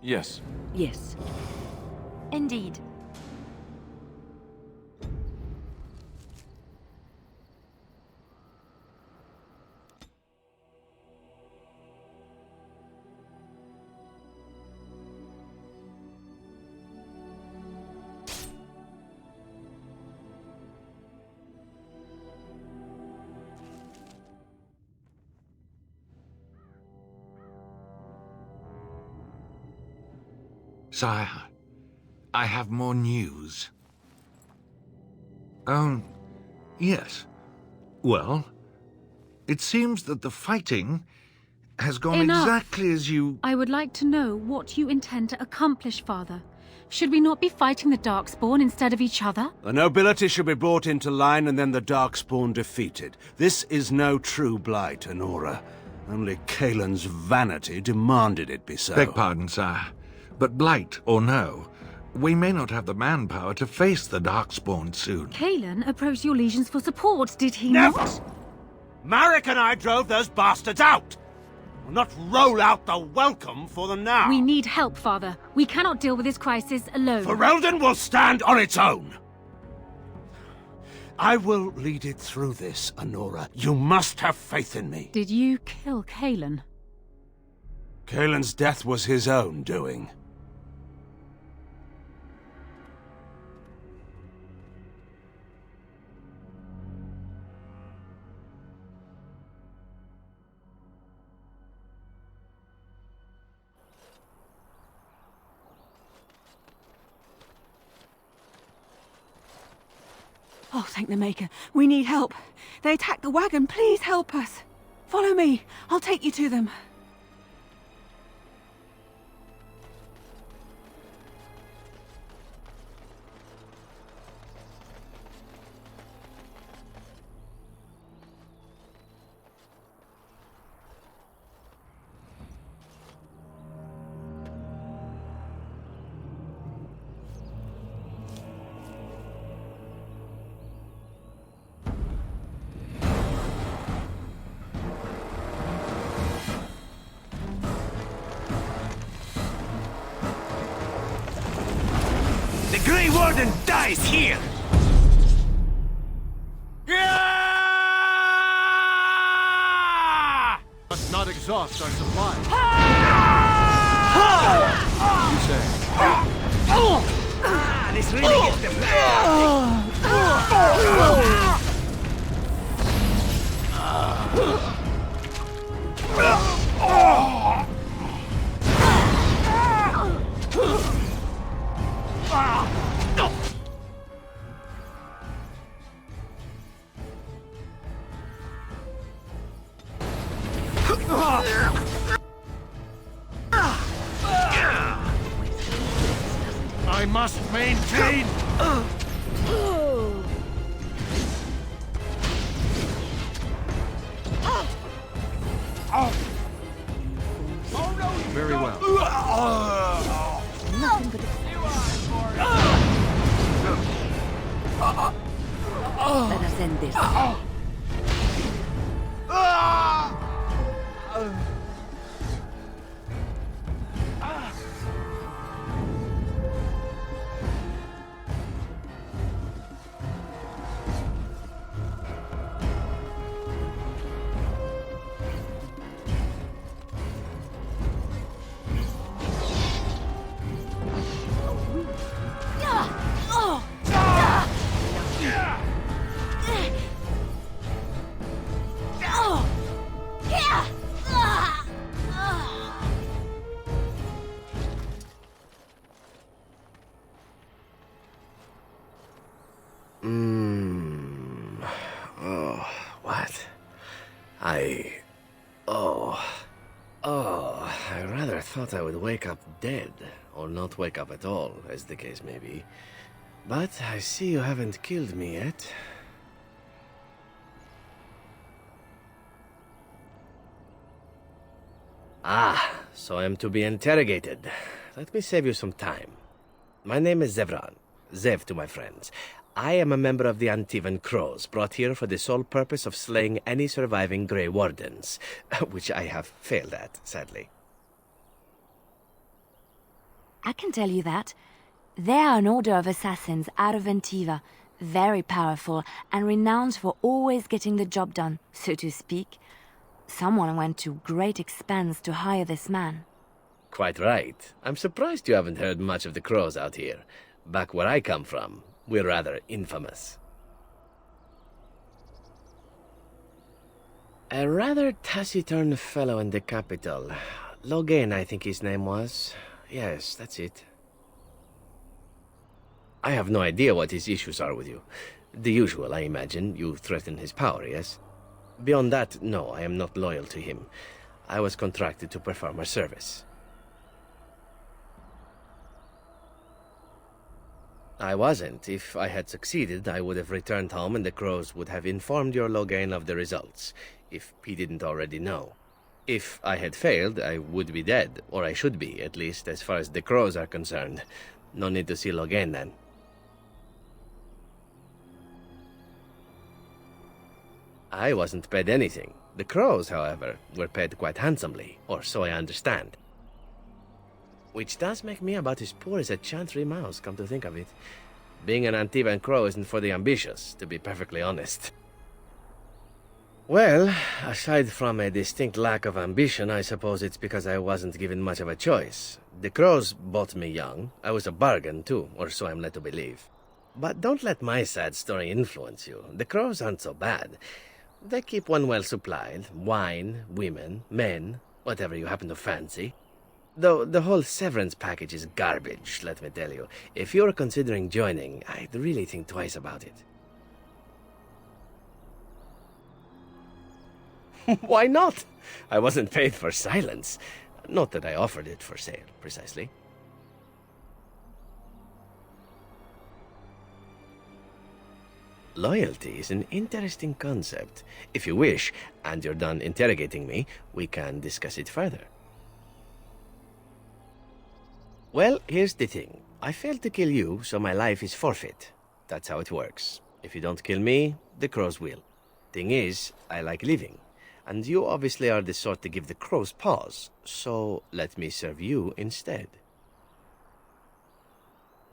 Yes. Yes. Indeed. Sire, I have more news. Yes. Well, it seems that the fighting has gone Enough. exactly as you... I would like to know what you intend to accomplish, Father. Should we not be fighting the Darkspawn instead of each other? The nobility should be brought into line and then the Darkspawn defeated. This is no true blight, Anora. Only Kaelin's vanity demanded it be so. Beg pardon, sire. But blight or no, we may not have the manpower to face the Darkspawn soon. Kaelin approached your legions for support, did he Never! not? Marek and I drove those bastards out! We'll not roll out the welcome for them now! We need help, Father. We cannot deal with this crisis alone. Ferelden will stand on its own! I will lead it through this, Anora. You must have faith in me. Did you kill Kaelin? Kaelin's death was his own doing. Oh, thank the Maker. We need help. They attacked the wagon. Please help us. Follow me. I'll take you to them. The Grey Warden dies here! Must not exhaust our supply. You say? This really gets the plan. I must maintain. Very well. Let us end this. What? I rather thought I would wake up dead, or not wake up at all, as the case may be. But I see you haven't killed me yet. Ah, so I am to be interrogated. Let me save you some time. My name is Zevran. Zev to my friends. I am a member of the Antivan Crows, brought here for the sole purpose of slaying any surviving Grey Wardens, which I have failed at, sadly. I can tell you that. They are an order of assassins out of Antiva, very powerful and renowned for always getting the job done, so to speak. Someone went to great expense to hire this man. Quite right. I'm surprised you haven't heard much of the crows out here. Back where I come from, we're rather infamous. A rather taciturn fellow in the capital. Logain, I think his name was. Yes, that's it. I have no idea what his issues are with you. The usual, I imagine. You threaten his power, yes? Beyond that, no, I am not loyal to him. I was contracted to perform a service. I wasn't. If I had succeeded, I would have returned home and the crows would have informed your Logain of the results, if he didn't already know. If I had failed, I would be dead, or I should be, at least as far as the crows are concerned. No need to see Logain then. I wasn't paid anything. The crows, however, were paid quite handsomely, or so I understand. Which does make me about as poor as a chantry mouse, come to think of it. Being an Antivan crow isn't for the ambitious, to be perfectly honest. Well, aside from a distinct lack of ambition, I suppose it's because I wasn't given much of a choice. The crows bought me young. I was a bargain, too, or so I'm led to believe. But don't let my sad story influence you. The crows aren't so bad. They keep one well supplied. Wine, women, men, whatever you happen to fancy. Though the whole severance package is garbage, let me tell you. If you're considering joining, I'd really think twice about it. Why not? I wasn't paid for silence. Not that I offered it for sale, precisely. Loyalty is an interesting concept. If you wish, and you're done interrogating me, we can discuss it further. Well, here's the thing. I failed to kill you, so my life is forfeit. That's how it works. If you don't kill me, the crows will. Thing is, I like living. And you obviously are the sort to give the crows pause, so let me serve you instead.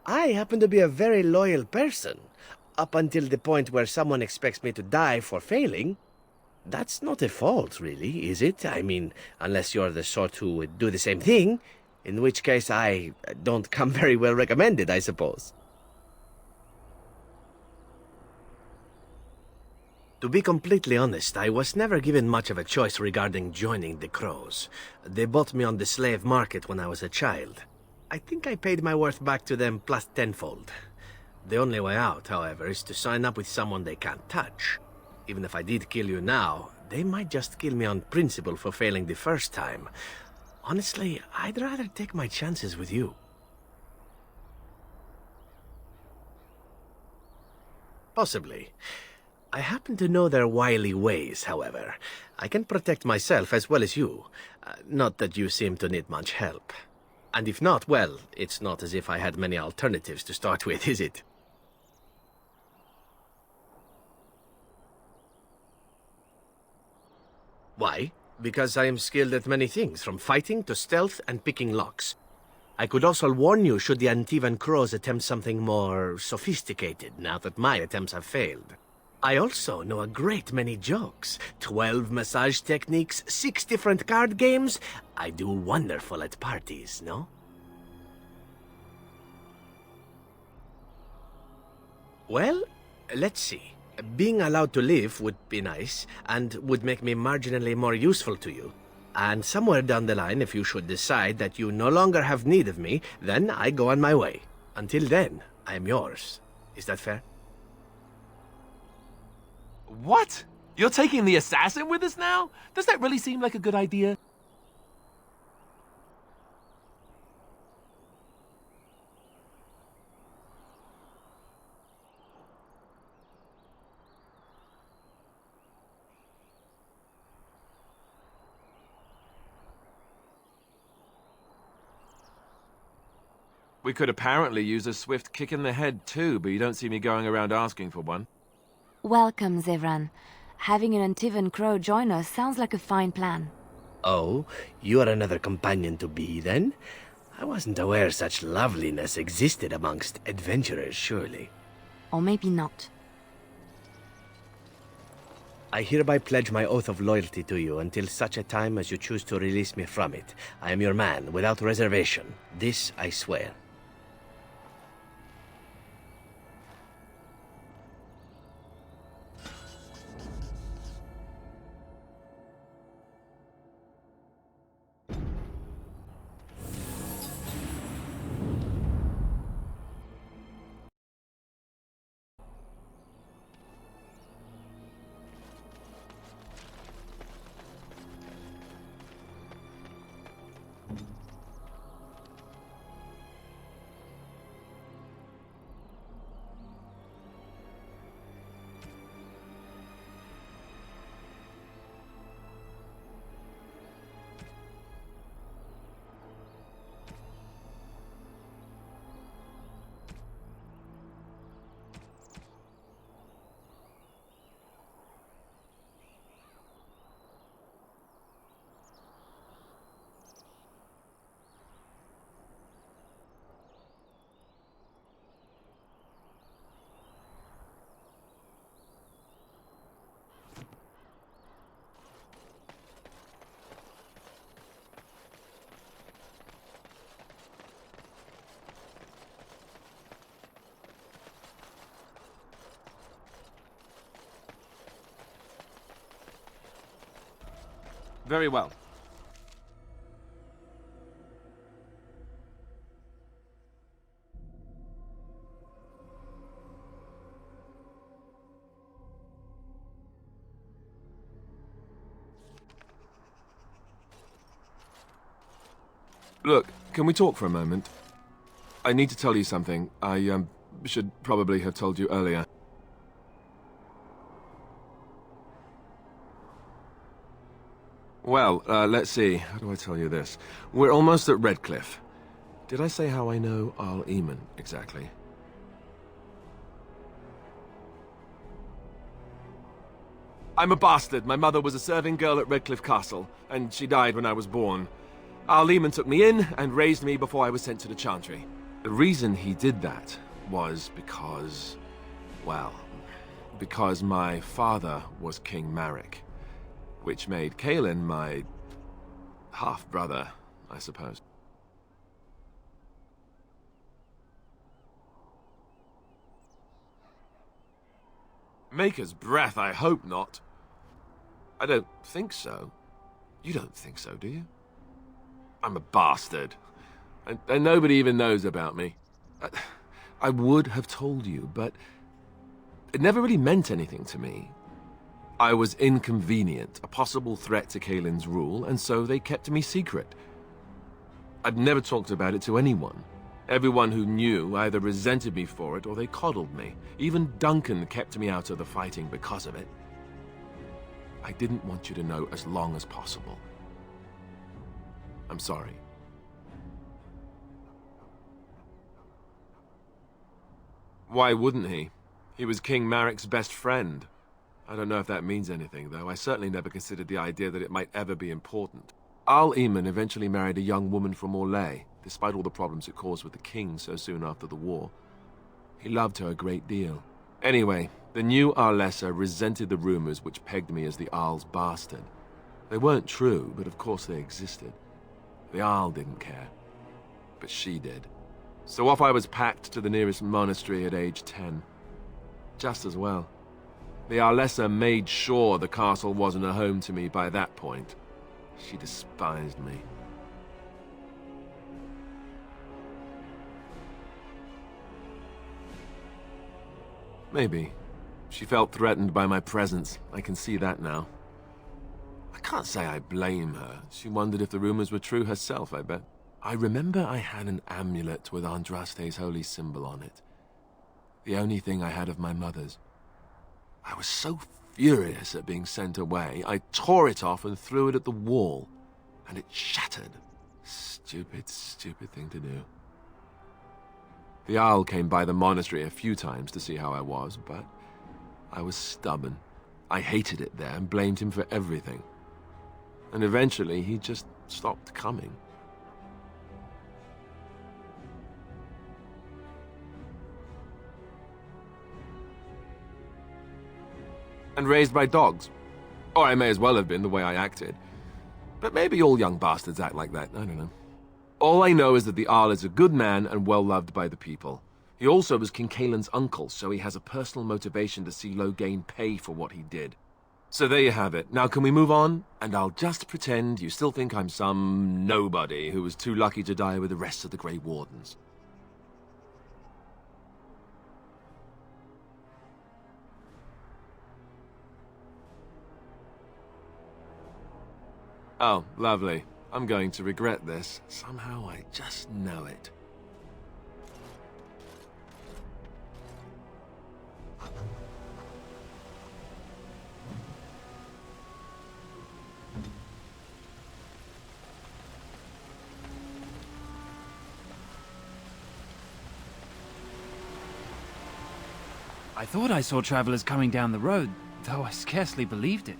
I happen to be a very loyal person, up until the point where someone expects me to die for failing. That's not a fault, really, is it? I mean, unless you're the sort who would do the same thing, in which case I don't come very well recommended, I suppose. To be completely honest, I was never given much of a choice regarding joining the crows. They bought me on the slave market when I was a child. I think I paid my worth back to them plus tenfold. The only way out, however, is to sign up with someone they can't touch. Even if I did kill you now, they might just kill me on principle for failing the first time. Honestly, I'd rather take my chances with you. Possibly. I happen to know their wily ways, however. I can protect myself as well as you. Not that you seem to need much help. And if not, well, it's not as if I had many alternatives to start with, is it? Why? Because I am skilled at many things, from fighting to stealth and picking locks. I could also warn you should the Antivan crows attempt something more sophisticated, now that my attempts have failed. I also know a great many jokes. 12 massage techniques, 6 different card games. I do wonderful at parties, no? Well, let's see. Being allowed to live would be nice, and would make me marginally more useful to you. And somewhere down the line, if you should decide that you no longer have need of me, then I go on my way. Until then, I am yours. Is that fair? What? You're taking the assassin with us now? Does that really seem like a good idea? We could apparently use a swift kick in the head too, but you don't see me going around asking for one. Welcome, Zevran. Having an Antivan crow join us sounds like a fine plan. Oh, you are another companion to be, then? I wasn't aware such loveliness existed amongst adventurers, surely. Or maybe not. I hereby pledge my oath of loyalty to you until such a time as you choose to release me from it. I am your man, without reservation. This I swear. Very well. Look, can we talk for a moment? I need to tell you something. I should probably have told you earlier. Well, let's see. How do I tell you this? We're almost at Redcliffe. Did I say how I know Archdemon exactly? I'm a bastard. My mother was a serving girl at Redcliffe Castle, and she died when I was born. Archdemon took me in and raised me before I was sent to the Chantry. The reason he did that was because, well, because my father was King Marek, which made Kaelin my half-brother, I suppose. Maker's breath, I hope not. I don't think so. You don't think so, do you? I'm a bastard. And nobody even knows about me. I would have told you, but it never really meant anything to me. I was inconvenient, a possible threat to Kaelin's rule, and so they kept me secret. I'd never talked about it to anyone. Everyone who knew either resented me for it or they coddled me. Even Duncan kept me out of the fighting because of it. I didn't want you to know as long as possible. I'm sorry. Why wouldn't he? He was King Marek's best friend. I don't know if that means anything, though. I certainly never considered the idea that it might ever be important. Archdemon eventually married a young woman from Orlais, despite all the problems it caused with the king so soon after the war. He loved her a great deal. Anyway, the new Arlessa resented the rumors which pegged me as the Arl's bastard. They weren't true, but of course they existed. The Arl didn't care, but she did. So off I was packed to the nearest monastery at age 10. Just as well. The Arlessa made sure the castle wasn't a home to me by that point. She despised me. Maybe. She felt threatened by my presence. I can see that now. I can't say I blame her. She wondered if the rumors were true herself, I bet. I remember I had an amulet with Andraste's holy symbol on it. The only thing I had of my mother's. I was so furious at being sent away, I tore it off and threw it at the wall, and it shattered. Stupid, stupid thing to do. The Owl came by the monastery a few times to see how I was, but I was stubborn. I hated it there and blamed him for everything. And eventually he just stopped coming. And raised by dogs. Or I may as well have been, the way I acted. But maybe all young bastards act like that, I don't know. All I know is that the Arl is a good man and well-loved by the people. He also was King Caelan's uncle, so he has a personal motivation to see Loghain pay for what he did. So there you have it. Now can we move on? And I'll just pretend you still think I'm some nobody who was too lucky to die with the rest of the Grey Wardens. Oh, lovely. I'm going to regret this. Somehow I just know it. I thought I saw travelers coming down the road, though I scarcely believed it.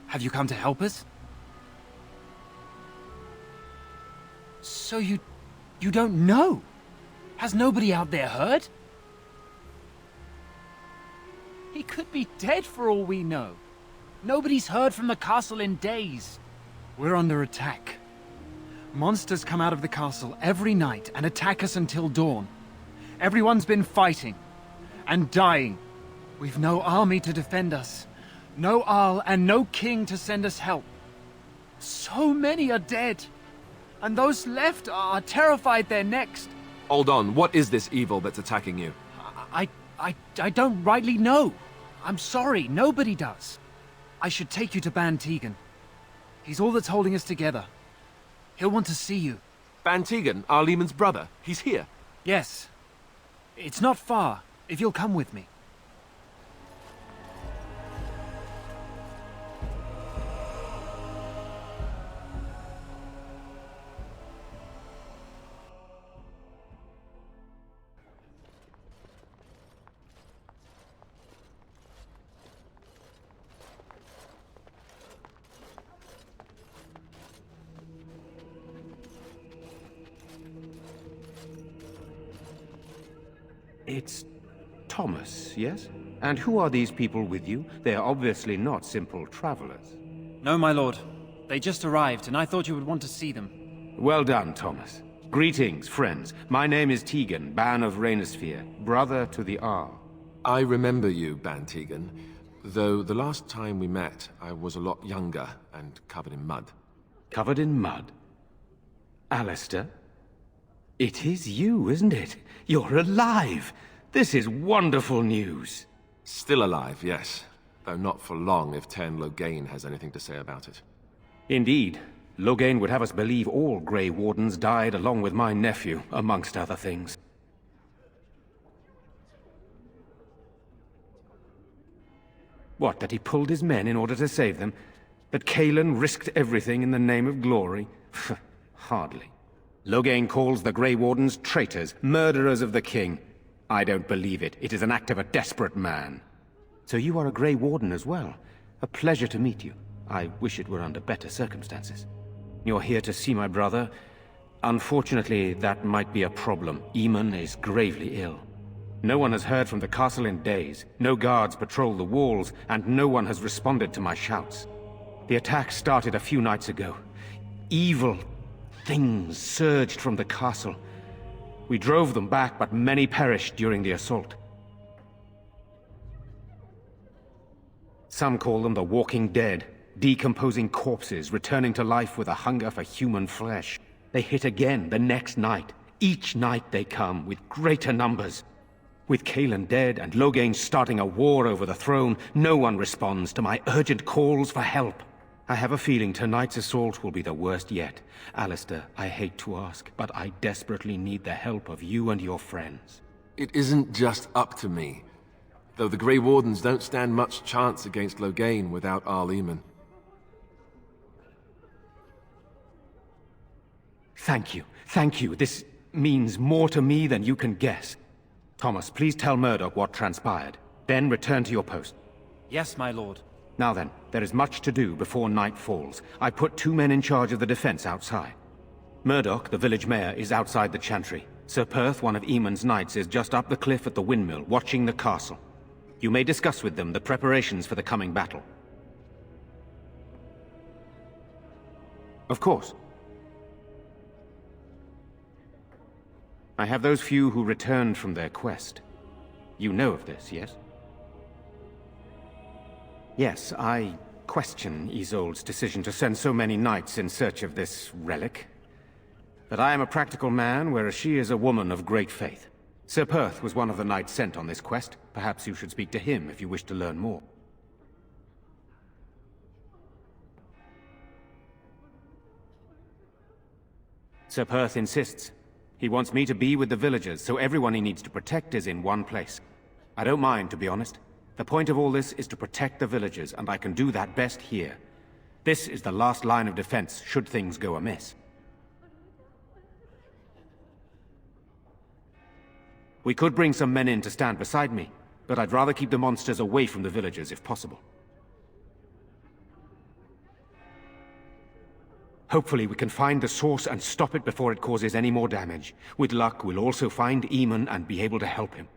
Have you come to help us? So you don't know? Has nobody out there heard? He could be dead for all we know. Nobody's heard from the castle in days. We're under attack. Monsters come out of the castle every night and attack us until dawn. Everyone's been fighting and dying. We've no army to defend us. No Arl and no king to send us help. So many are dead. And those left are terrified they're next. Hold on, what is this evil that's attacking you? I don't rightly know. I'm sorry, nobody does. I should take you to Ban Tegan. He's all that's holding us together. He'll want to see you. Ban Tegan, Arlemon's brother. He's here. Yes. It's not far, if you'll come with me. It's Thomas, yes? And who are these people with you? They are obviously not simple travelers. No, my lord. They just arrived, and I thought you would want to see them. Well done, Thomas. Greetings, friends. My name is Tegan, Ban of Rainisfere, brother to the Arl. I remember you, Ban Tegan. Though the last time we met, I was a lot younger and covered in mud. Covered in mud? Alistair? It is you, isn't it? You're alive! This is wonderful news! Still alive, yes. Though not for long if Tern Loghain has anything to say about it. Indeed. Loghain would have us believe all Grey Wardens died along with my nephew, amongst other things. What, that he pulled his men in order to save them? That Caelan risked everything in the name of glory? Hardly. Loghain calls the Grey Wardens traitors, murderers of the king. I don't believe it. It is an act of a desperate man. So you are a Grey Warden as well. A pleasure to meet you. I wish it were under better circumstances. You're here to see my brother. Unfortunately, that might be a problem. Eamon is gravely ill. No one has heard from the castle in days. No guards patrol the walls, and no one has responded to my shouts. The attack started a few nights ago. Evil things surged from the castle. We drove them back, but many perished during the assault. Some call them the Walking Dead, decomposing corpses returning to life with a hunger for human flesh. They hit again the next night. Each night they come, with greater numbers. With Caelan dead and Loghain starting a war over the throne, no one responds to my urgent calls for help. I have a feeling tonight's assault will be the worst yet. Alistair, I hate to ask, but I desperately need the help of you and your friends. It isn't just up to me. Though the Grey Wardens don't stand much chance against Loghain without Arleman. Thank you. Thank you. This means more to me than you can guess. Thomas, please tell Murdoch what transpired. Then return to your post. Yes, my lord. Now then, there is much to do before night falls. I put 2 men in charge of the defense outside. Murdoch, the village mayor, is outside the chantry. Sir Perth, one of Eamon's knights, is just up the cliff at the windmill, watching the castle. You may discuss with them the preparations for the coming battle. Of course. I have those few who returned from their quest. You know of this, yes? Yes, I question Isolde's decision to send so many knights in search of this relic. But I am a practical man, whereas she is a woman of great faith. Sir Perth was one of the knights sent on this quest. Perhaps you should speak to him if you wish to learn more. Sir Perth insists. He wants me to be with the villagers, so everyone he needs to protect is in one place. I don't mind, to be honest. The point of all this is to protect the villagers, and I can do that best here. This is the last line of defense, should things go amiss. We could bring some men in to stand beside me, but I'd rather keep the monsters away from the villagers if possible. Hopefully we can find the source and stop it before it causes any more damage. With luck, we'll also find Eamon and be able to help him.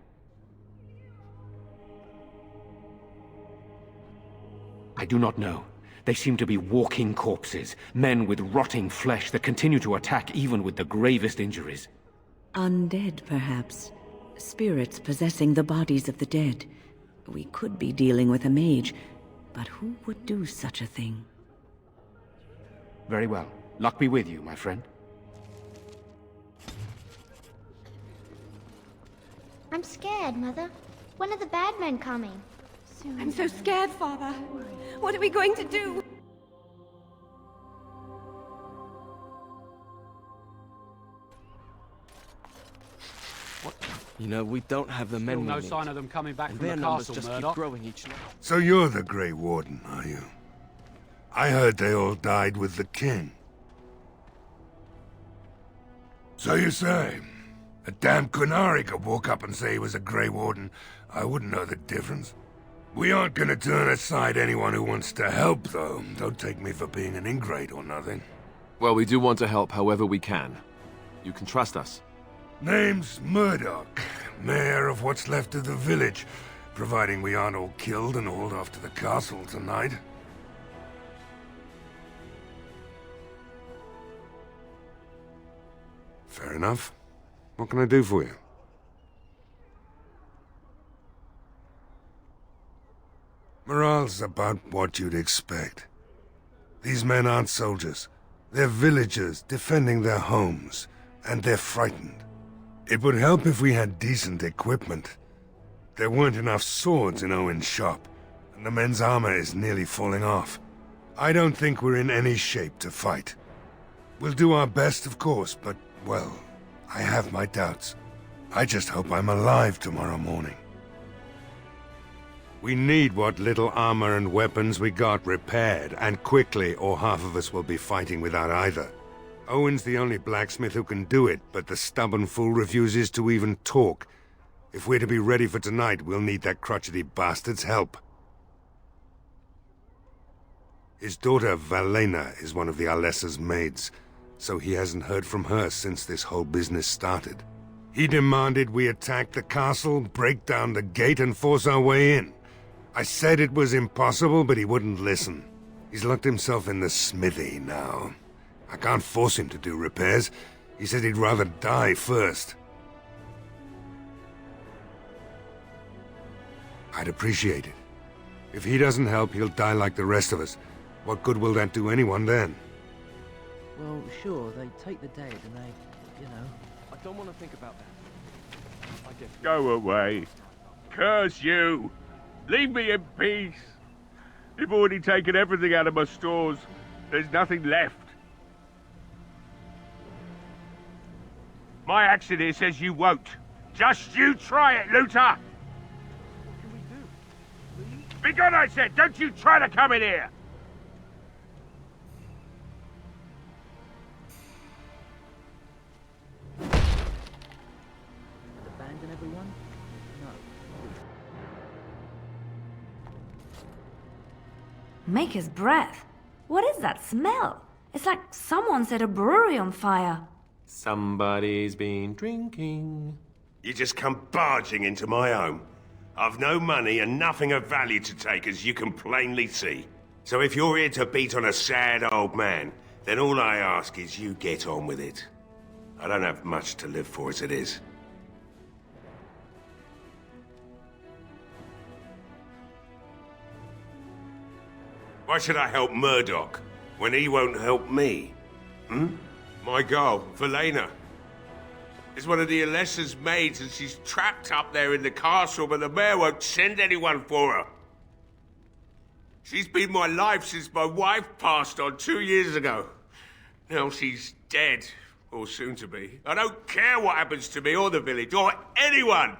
I do not know. They seem to be walking corpses, men with rotting flesh that continue to attack even with the gravest injuries. Undead, perhaps. Spirits possessing the bodies of the dead. We could be dealing with a mage, but who would do such a thing? Very well. Luck be with you, my friend. I'm scared, Mother. When are the bad men coming? Soon. I'm so scared, Father. What are we going to do? You know, we don't have the men we No need. sign of them coming back And from their the numbers castle, just Murdoch. keep growing each night. So you're the Grey Warden, are you? I heard they all died with the king. So you say? A damn Qunari could walk up and say he was a Grey Warden. I wouldn't know the difference. We aren't gonna turn aside anyone who wants to help, though. Don't take me for being an ingrate or nothing. Well, we do want to help however we can. You can trust us. Name's Murdoch, mayor of what's left of the village, providing we aren't all killed and hauled off to the castle tonight. Fair enough. What can I do for you? Morale's about what you'd expect. These men aren't soldiers. They're villagers defending their homes, and they're frightened. It would help if we had decent equipment. There weren't enough swords in Owen's shop, and the men's armor is nearly falling off. I don't think we're in any shape to fight. We'll do our best, of course, but, well, I have my doubts. I just hope I'm alive tomorrow morning. We need what little armor and weapons we got repaired, and quickly, or half of us will be fighting without either. Owen's the only blacksmith who can do it, but the stubborn fool refuses to even talk. If we're to be ready for tonight, we'll need that crotchety bastard's help. His daughter, Valena, is one of the Alessa's maids, so he hasn't heard from her since this whole business started. He demanded we attack the castle, break down the gate, and force our way in. I said it was impossible, but he wouldn't listen. He's locked himself in the smithy now. I can't force him to do repairs. He said he'd rather die first. I'd appreciate it. If he doesn't help, he'll die like the rest of us. What good will that do anyone then? Well, sure, they take the dead and they, you know... I don't want to think about that. I guess... Go away. Curse you! Leave me in peace! You've already taken everything out of my stores. There's nothing left. My axe in here says you won't. Just you try it, Luther! What can we do? Please? Be gone, I said! Don't you try to come in here! Abandon everyone? No. Maker's breath. What is that smell? It's like someone set a brewery on fire. Somebody's been drinking. You just come barging into my home. I've no money and nothing of value to take, as you can plainly see. So if you're here to beat on a sad old man, then all I ask is you get on with it. I don't have much to live for as it is. Why should I help Murdoch when he won't help me? My girl, Velena, is one of the Alessa's maids, and she's trapped up there in the castle, but the mayor won't send anyone for her. She's been my life since my wife passed on 2 years ago. Now she's dead, or soon to be. I don't care what happens to me or the village, or anyone!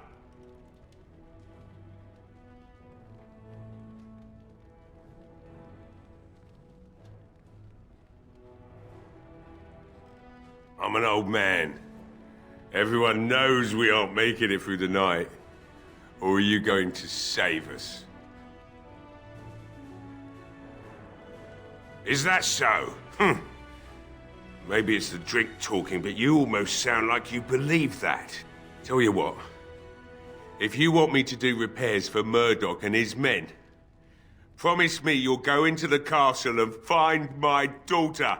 I'm an old man. Everyone knows we aren't making it through the night. Or are you going to save us? Is that so? Maybe it's the drink talking, but you almost sound like you believe that. Tell you what, if you want me to do repairs for Murdoch and his men, promise me you'll go into the castle and find my daughter.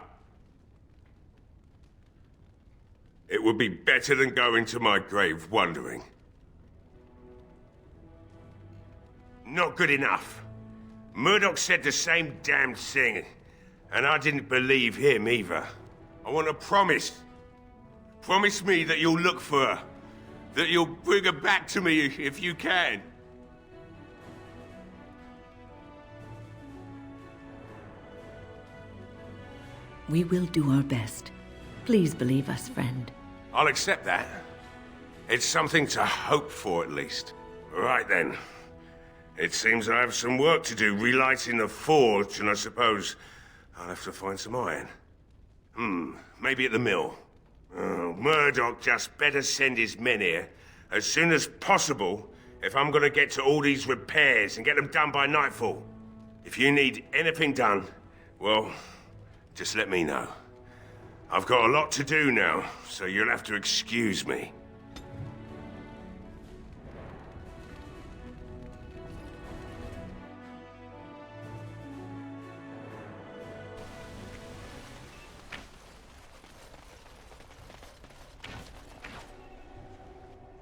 It would be better than going to my grave wondering. Not good enough. Murdoch said the same damn thing, and I didn't believe him either. I want a promise. Promise me that you'll look for her. That you'll bring her back to me if you can. We will do our best. Please believe us, friend. I'll accept that. It's something to hope for, at least. Right then. It seems I have some work to do relighting the forge, and I suppose I'll have to find some iron. Maybe at the mill. Oh, Murdoch just better send his men here as soon as possible if I'm gonna get to all these repairs and get them done by nightfall. If you need anything done, well, just let me know. I've got a lot to do now, so you'll have to excuse me.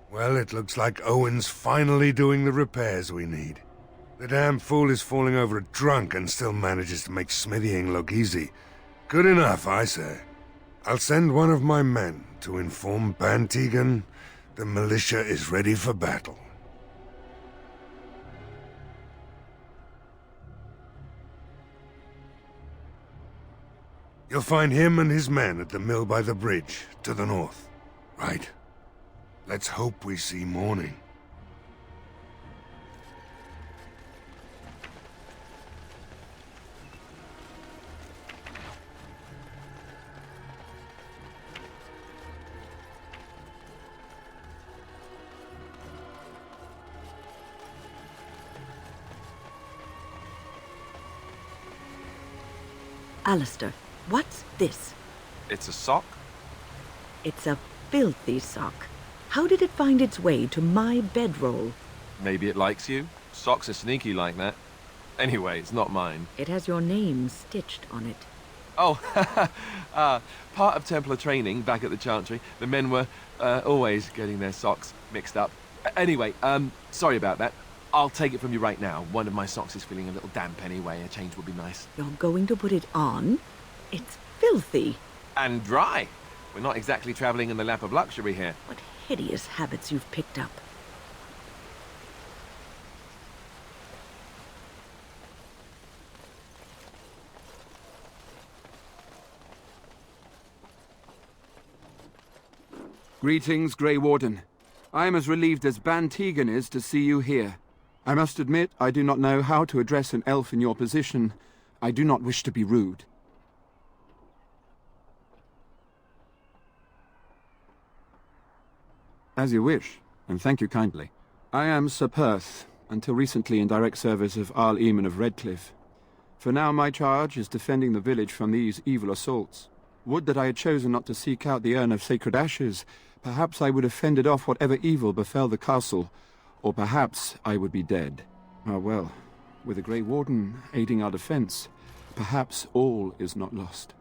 Well, it looks like Owen's finally doing the repairs we need. The damn fool is falling over a drunk and still manages to make smithying look easy. Good enough, I say. I'll send one of my men to inform Bantegan the militia is ready for battle. You'll find him and his men at the mill by the bridge, to the north. Right? Let's hope we see morning. Alistair, what's this? It's a sock? It's a filthy sock. How did it find its way to my bedroll? Maybe it likes you. Socks are sneaky like that. Anyway, it's not mine. It has your name stitched on it. Oh, part of Templar training back at the Chantry. The men were always getting their socks mixed up. Anyway, sorry about that. I'll take it from you right now. One of my socks is feeling a little damp anyway. A change would be nice. You're going to put it on? It's filthy. And dry. We're not exactly traveling in the lap of luxury here. What hideous habits you've picked up. Greetings, Grey Warden. I am as relieved as Bantegan is to see you here. I must admit, I do not know how to address an elf in your position. I do not wish to be rude. As you wish, and thank you kindly. I am Sir Perth, until recently in direct service of Archdemon of Redcliffe. For now my charge is defending the village from these evil assaults. Would that I had chosen not to seek out the urn of sacred ashes. Perhaps I would have fended off whatever evil befell the castle, Or perhaps I would be dead. Ah, well, with a Grey Warden aiding our defense, perhaps all is not lost.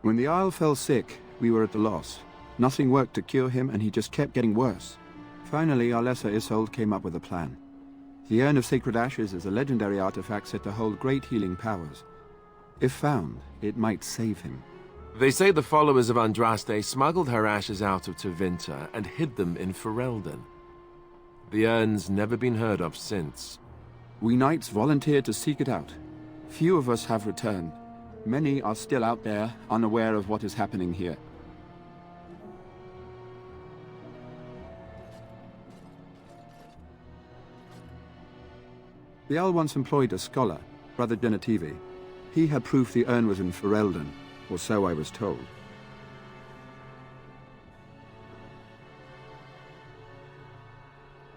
When the Isle fell sick, we were at a loss. Nothing worked to cure him, and he just kept getting worse. Finally, our lesser Isolde came up with a plan. The Urn of Sacred Ashes is a legendary artifact said to hold great healing powers. If found, it might save him. They say the followers of Andraste smuggled her ashes out of Tevinter and hid them in Ferelden. The urn's never been heard of since. We knights volunteered to seek it out. Few of us have returned. Many are still out there, unaware of what is happening here. The Jarl once employed a scholar, Brother Genetivi. He had proof the urn was in Ferelden, or so I was told.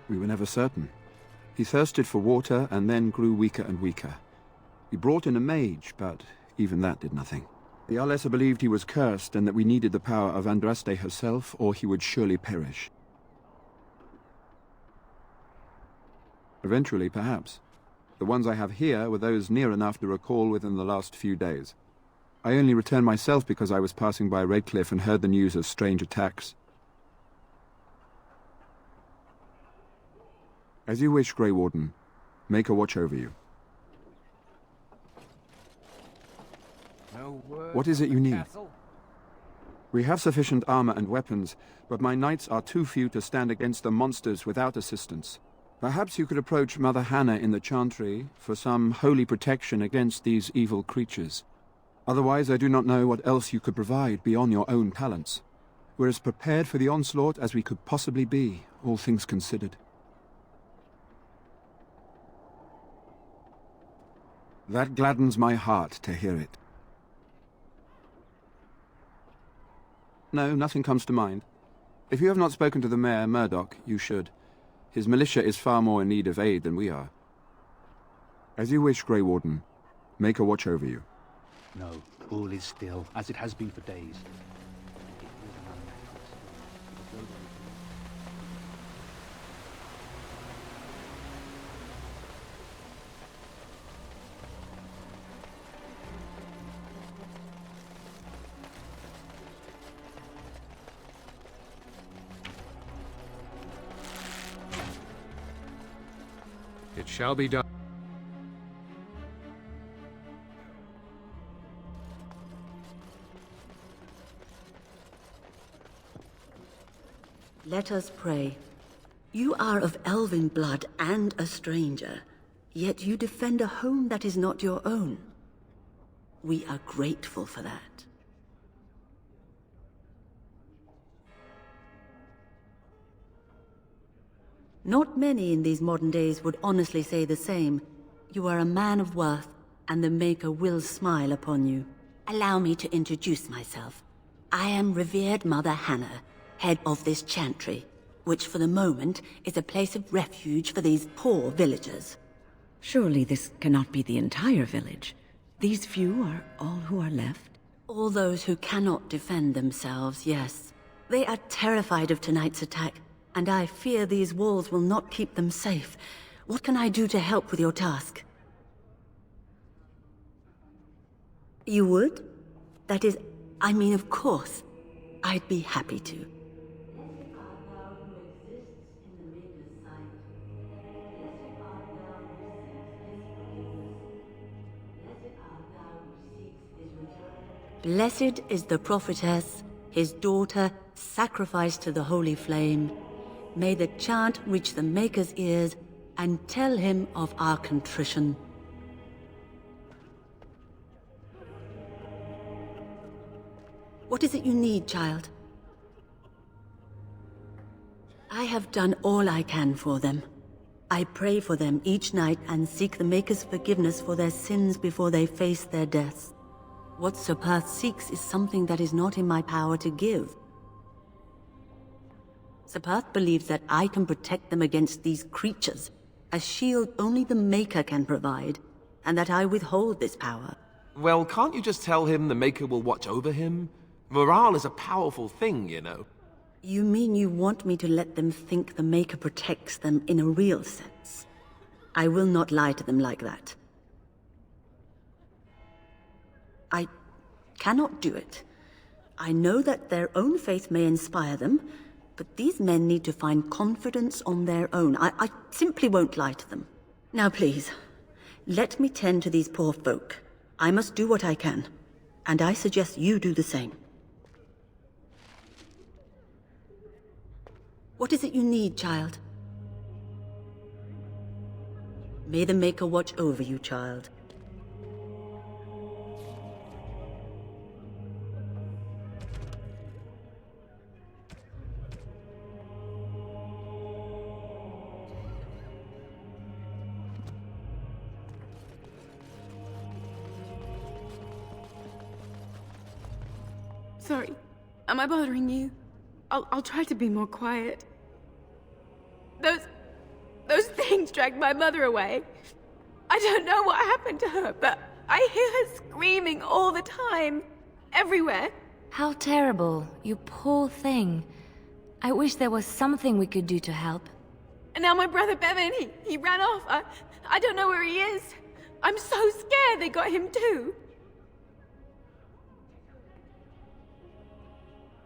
We were never certain. He thirsted for water and then grew weaker and weaker. We brought in a mage, but even that did nothing. The Arlessa believed he was cursed and that we needed the power of Andraste herself, or he would surely perish. Eventually, perhaps. The ones I have here were those near enough to recall within the last few days. I only returned myself because I was passing by Redcliffe and heard the news of strange attacks. As you wish, Grey Warden. Make a watch over you. What is it you need? We have sufficient armor and weapons, but my knights are too few to stand against the monsters without assistance. Perhaps you could approach Mother Hannah in the Chantry for some holy protection against these evil creatures. Otherwise, I do not know what else you could provide beyond your own talents. We're as prepared for the onslaught as we could possibly be, all things considered. That gladdens my heart to hear it. No, nothing comes to mind. If you have not spoken to the Mayor, Murdoch, you should. His militia is far more in need of aid than we are. As you wish, Grey Warden. Make a watch over you. No, all is still, as it has been for days. It shall be done. Let us pray. You are of elven blood and a stranger, yet you defend a home that is not your own. We are grateful for that. Not many in these modern days would honestly say the same. You are a man of worth, and the Maker will smile upon you. Allow me to introduce myself. I am revered Mother Hannah, head of this chantry, which for the moment is a place of refuge for these poor villagers. Surely this cannot be the entire village. These few are all who are left? All those who cannot defend themselves, yes. They are terrified of tonight's attack, and I fear these walls will not keep them safe. What can I do to help with your task? You would? That is, I mean, of course. I'd be happy to. Blessed is the prophetess, his daughter, sacrificed to the holy flame. May the chant reach the Maker's ears and tell him of our contrition. What is it you need, child? I have done all I can for them. I pray for them each night and seek the Maker's forgiveness for their sins before they face their deaths. What Sir Perth seeks is something that is not in my power to give. Sir Perth believes that I can protect them against these creatures, a shield only the Maker can provide, and that I withhold this power. Well, can't you just tell him the Maker will watch over him? Morale is a powerful thing, you know. You mean you want me to let them think the Maker protects them in a real sense? I will not lie to them like that. I cannot do it. I know that their own faith may inspire them, but these men need to find confidence on their own. I simply won't lie to them. Now please, let me tend to these poor folk. I must do what I can, and I suggest you do the same. What is it you need, child? May the Maker watch over you, child. Sorry. Am I bothering you? I'll try to be more quiet. Those things dragged my mother away. I don't know what happened to her, but I hear her screaming all the time. Everywhere. How terrible, you poor thing. I wish there was something we could do to help. And now my brother Bevan, he ran off. I don't know where he is. I'm so scared they got him too.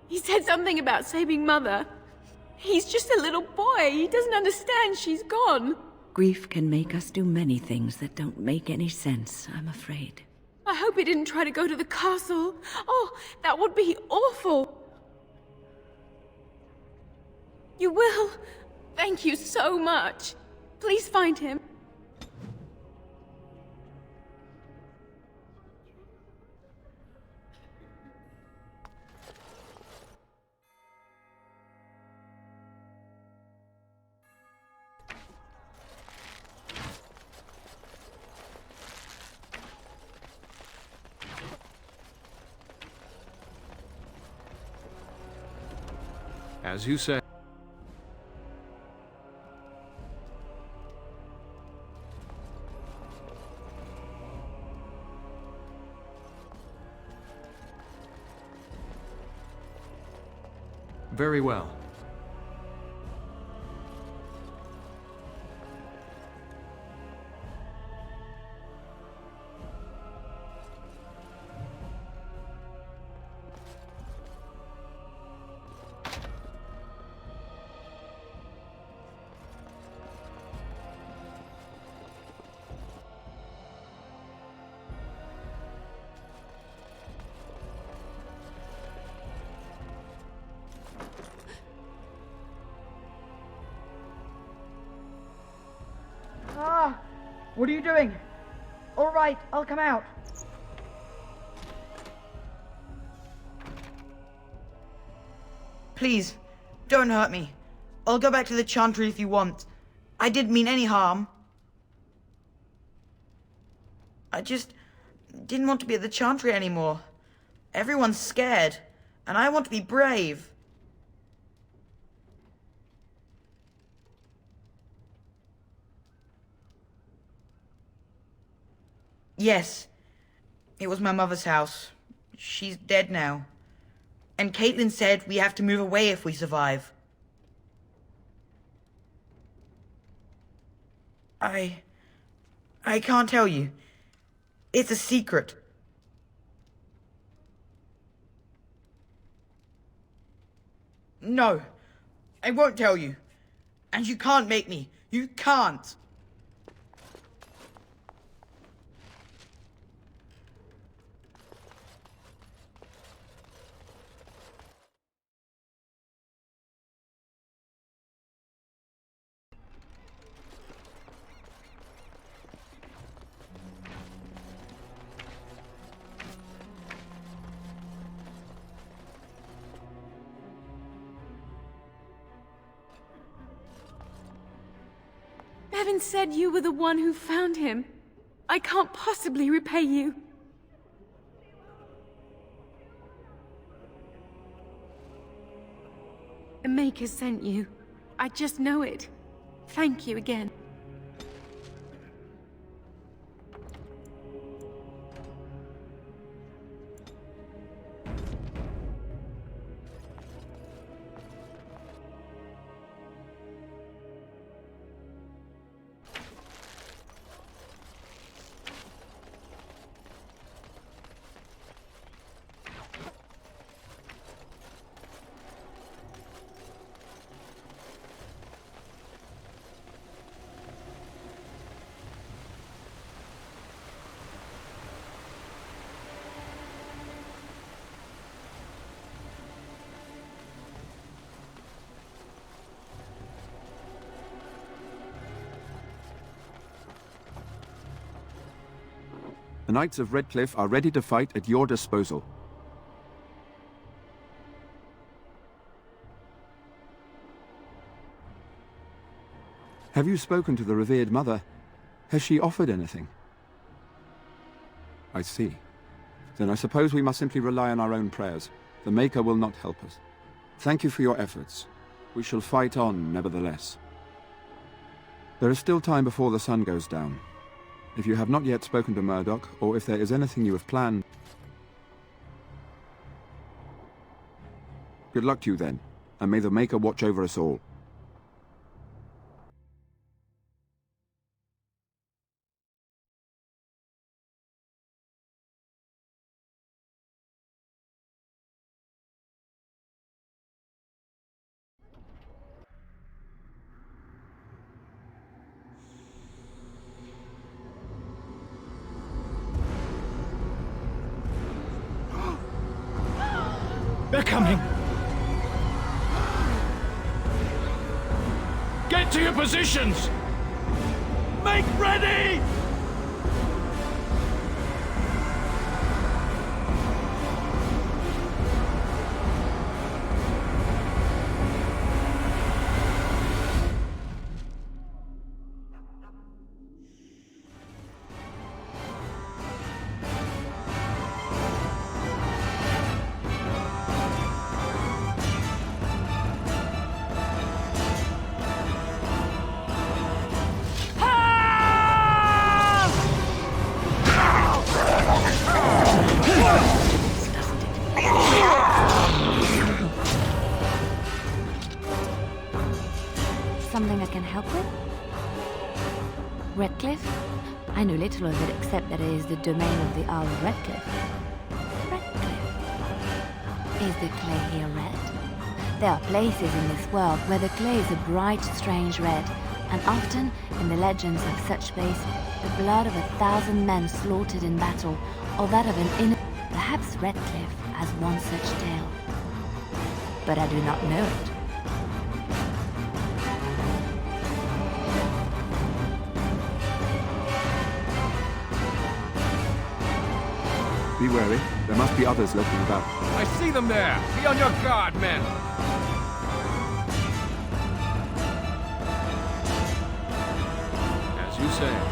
He said something about saving Mother. He's just a little boy. He doesn't understand she's gone. Grief can make us do many things that don't make any sense, I'm afraid. I hope he didn't try to go to the castle. Oh, that would be awful. You will? Thank you so much. Please find him. As you say. Very well. What are you doing? All right, I'll come out. Please, don't hurt me. I'll go back to the Chantry if you want. I didn't mean any harm. I just didn't want to be at the Chantry anymore. Everyone's scared, and I want to be brave. Yes, it was my mother's house. She's dead now. And Caitlin said we have to move away if we survive. I can't tell you. It's a secret. No, I won't tell you. And you can't make me. You can't. Bevan said you were the one who found him. I can't possibly repay you. The Maker sent you. I just know it. Thank you again. The Knights of Redcliffe are ready to fight at your disposal. Have you spoken to the revered mother? Has she offered anything? I see. Then I suppose we must simply rely on our own prayers. The Maker will not help us. Thank you for your efforts. We shall fight on, nevertheless. There is still time before the sun goes down. If you have not yet spoken to Murdoch, or if there is anything you have planned... Good luck to you then, and may the Maker watch over us all. They're coming! Get to your positions! Make ready! Something I can help with? Redcliffe? I know little of it except that it is the domain of the Earl of Redcliffe. Redcliffe? Is the clay here red? There are places in this world where the clay is a bright, strange red, and often, in the legends of such place, the blood of 1,000 men slaughtered in battle, or that of an innocent... Perhaps Redcliffe has one such tale. But I do not know it. Be wary. There must be others lurking about. I see them there! Be on your guard, men! As you say.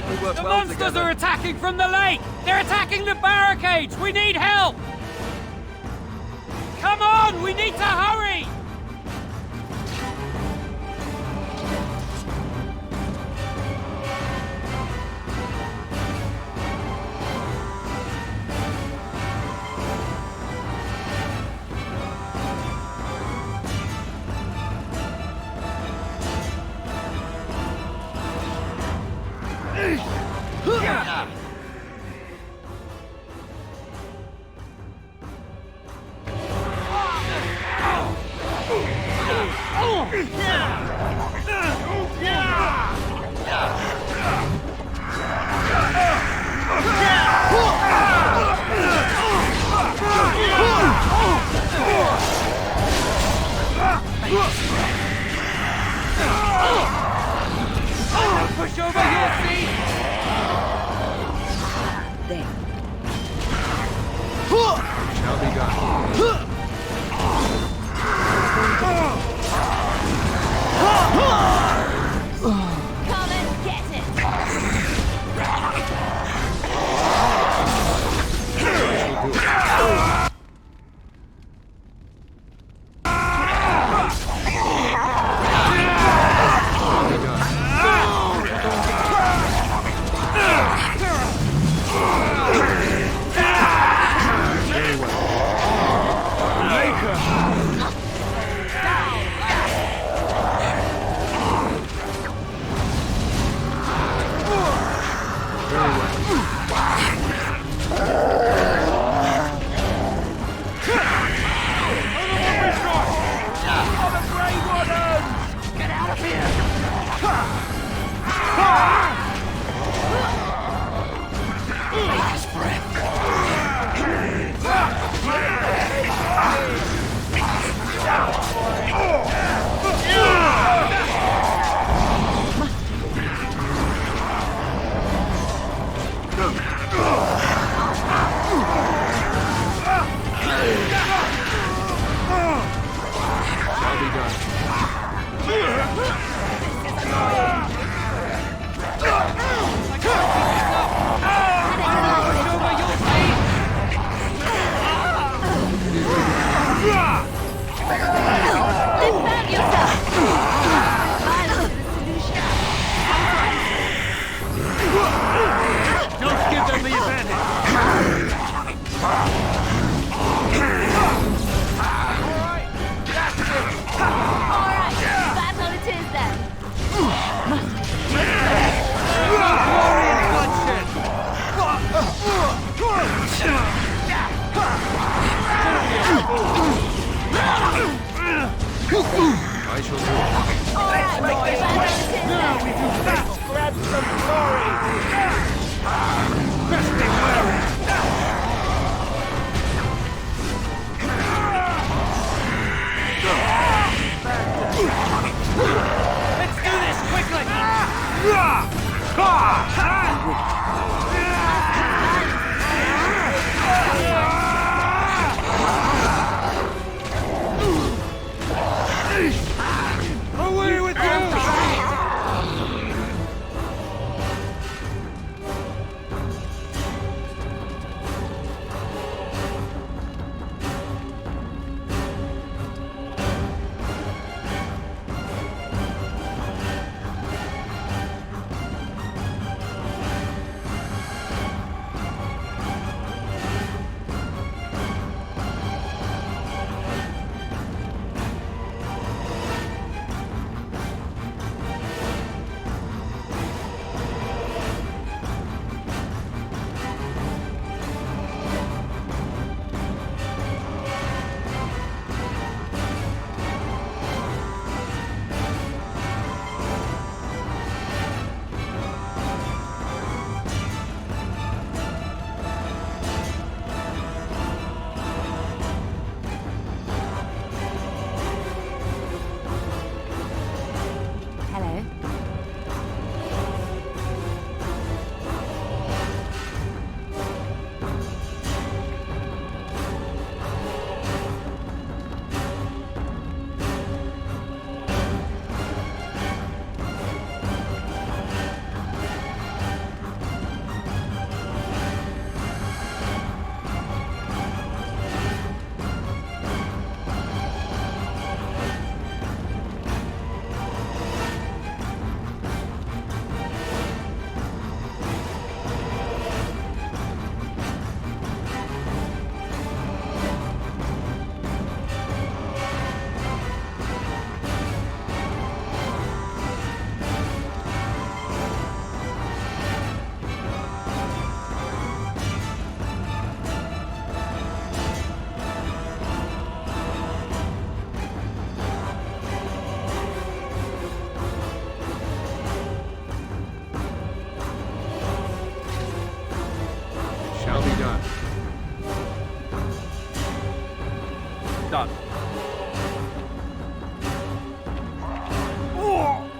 think we work The well monsters together. are attacking from the lake! They're attacking the barricades! We need help! Come on! We need to hurry! Push over your feet! There. Shall be done. Come and get it! Don't give them the advantage! Alright, that's all it is then. Glory and bloodshed! I shall do it. Alright, boys, that's all it is then. Now we do that! Grab some glory! Best be wary! Let's do this quickly! Away with you!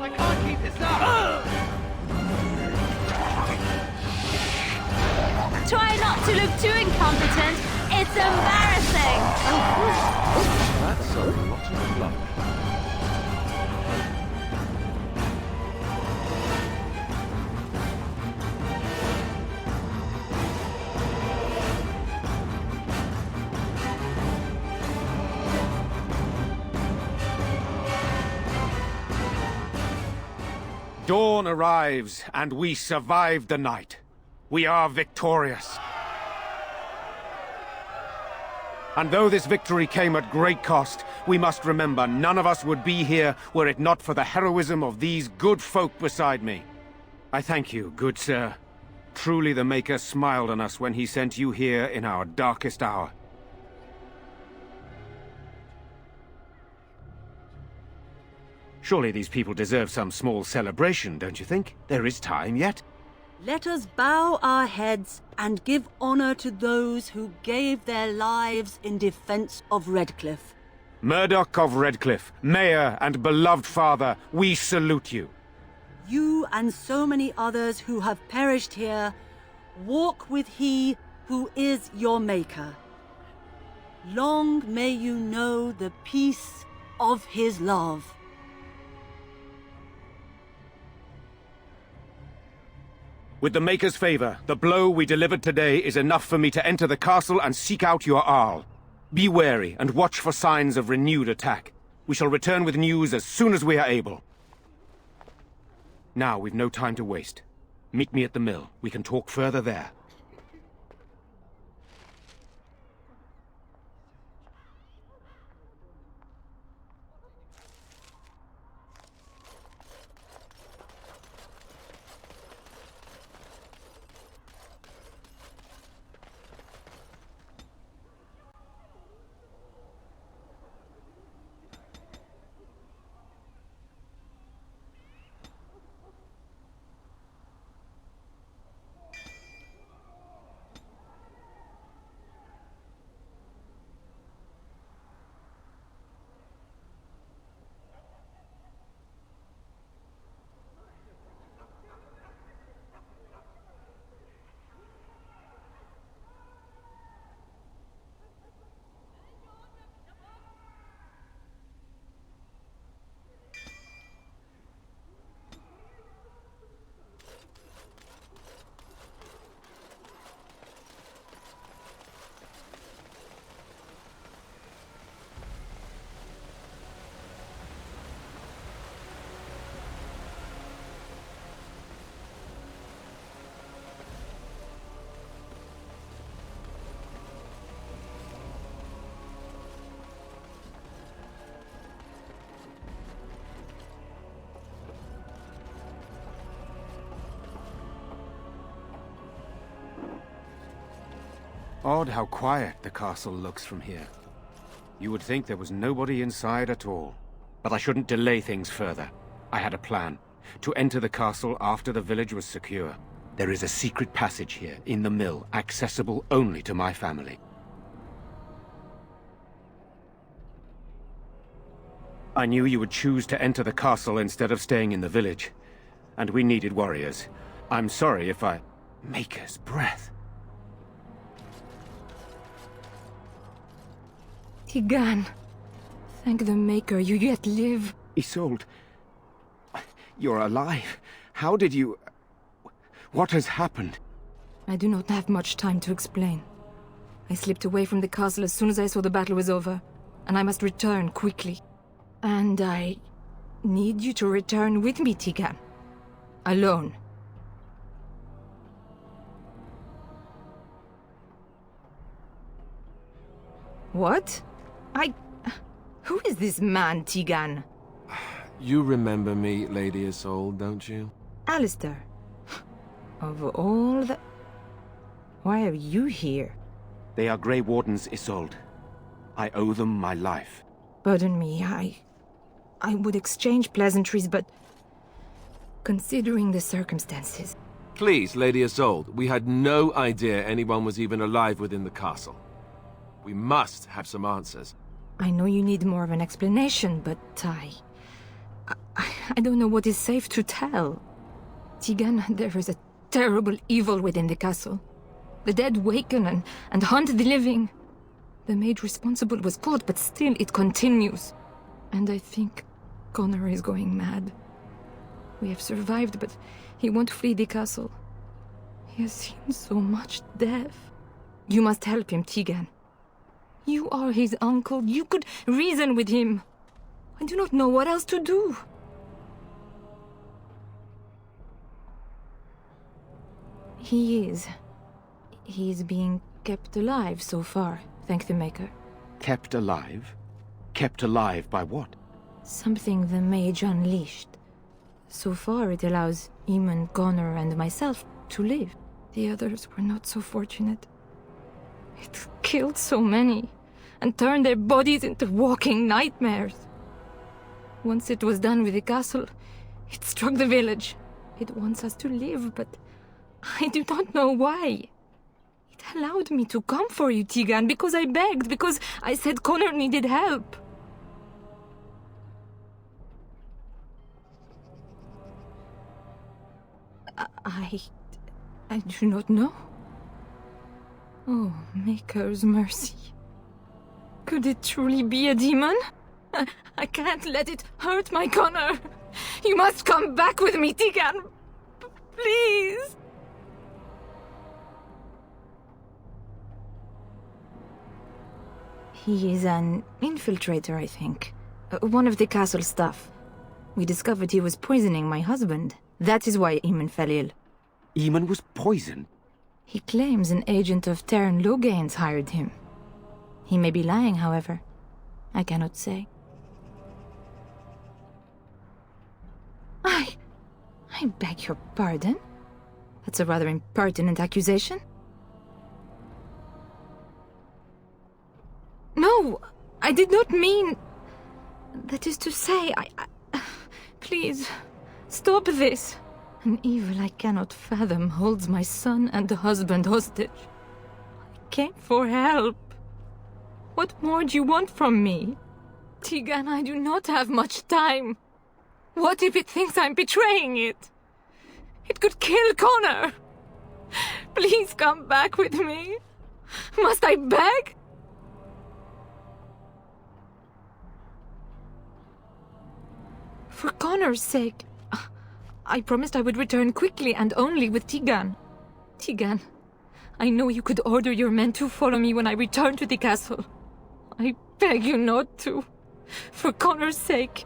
I can't keep this up! Try not to look too incompetent. It's embarrassing. That's a lot of blood. Dawn arrives, and we survive the night. We are victorious. And though this victory came at great cost, we must remember none of us would be here were it not for the heroism of these good folk beside me. I thank you, good sir. Truly the Maker smiled on us when he sent you here in our darkest hour. Surely these people deserve some small celebration, don't you think? There is time yet. Let us bow our heads and give honor to those who gave their lives in defense of Redcliffe. Murdoch of Redcliffe, Mayor and beloved father, we salute you. You and so many others who have perished here, walk with he who is your Maker. Long may you know the peace of his love. With the Maker's favor, the blow we delivered today is enough for me to enter the castle and seek out your Arl. Be wary and watch for signs of renewed attack. We shall return with news as soon as we are able. Now we've no time to waste. Meet me at the mill. We can talk further there. Odd how quiet the castle looks from here. You would think there was nobody inside at all. But I shouldn't delay things further. I had a plan. To enter the castle after the village was secure. There is a secret passage here, in the mill, accessible only to my family. I knew you would choose to enter the castle instead of staying in the village. And we needed warriors. I'm sorry if I... Maker's breath. Tigan, thank the Maker you yet live. Isolde, you're alive. How did you... What has happened? I do not have much time to explain. I slipped away from the castle as soon as I saw the battle was over, and I must return quickly. And I need you to return with me, Tigan. Alone. What? Who is this man, Tigan? You remember me, Lady Isolde, don't you? Alistair. Of all the... Why are you here? They are Grey Wardens, Isolde. I owe them my life. Pardon me, I would exchange pleasantries, but... Considering the circumstances... Please, Lady Isolde, we had no idea anyone was even alive within the castle. We must have some answers. I know you need more of an explanation, but I don't know what is safe to tell. Tegan, there is a terrible evil within the castle. The dead waken and haunt the living. The mage responsible was caught, but still it continues. And I think Connor is going mad. We have survived, but he won't flee the castle. He has seen so much death. You must help him, Tegan. You are his uncle. You could reason with him. I do not know what else to do. He is being kept alive so far, thank the Maker. Kept alive? Kept alive by what? Something the mage unleashed. So far it allows Eamon, Connor, and myself to live. The others were not so fortunate. It killed so many, and turned their bodies into walking nightmares. Once it was done with the castle, it struck the village. It wants us to live, but I do not know why. It allowed me to come for you, Tegan, because I begged, because I said Connor needed help. I do not know. Oh, Maker's mercy. Could it truly be a demon? I can't let it hurt my Connor. You must come back with me, Tegan. Please. He is an infiltrator, I think. One of the castle staff. We discovered he was poisoning my husband. That is why Eamon fell ill. Eamon was poisoned? He claims an agent of Terran Logain's hired him. He may be lying, however. I cannot say. I beg your pardon? That's a rather impertinent accusation. No, I did not mean... That is to say, Please, stop this. An evil I cannot fathom holds my son and husband hostage. I came for help. What more do you want from me? Tegan, I do not have much time. What if it thinks I'm betraying it? It could kill Connor. Please come back with me. Must I beg? For Connor's sake, I promised I would return quickly and only with Tegan. Tegan, I know you could order your men to follow me when I return to the castle. I beg you not to. For Connor's sake.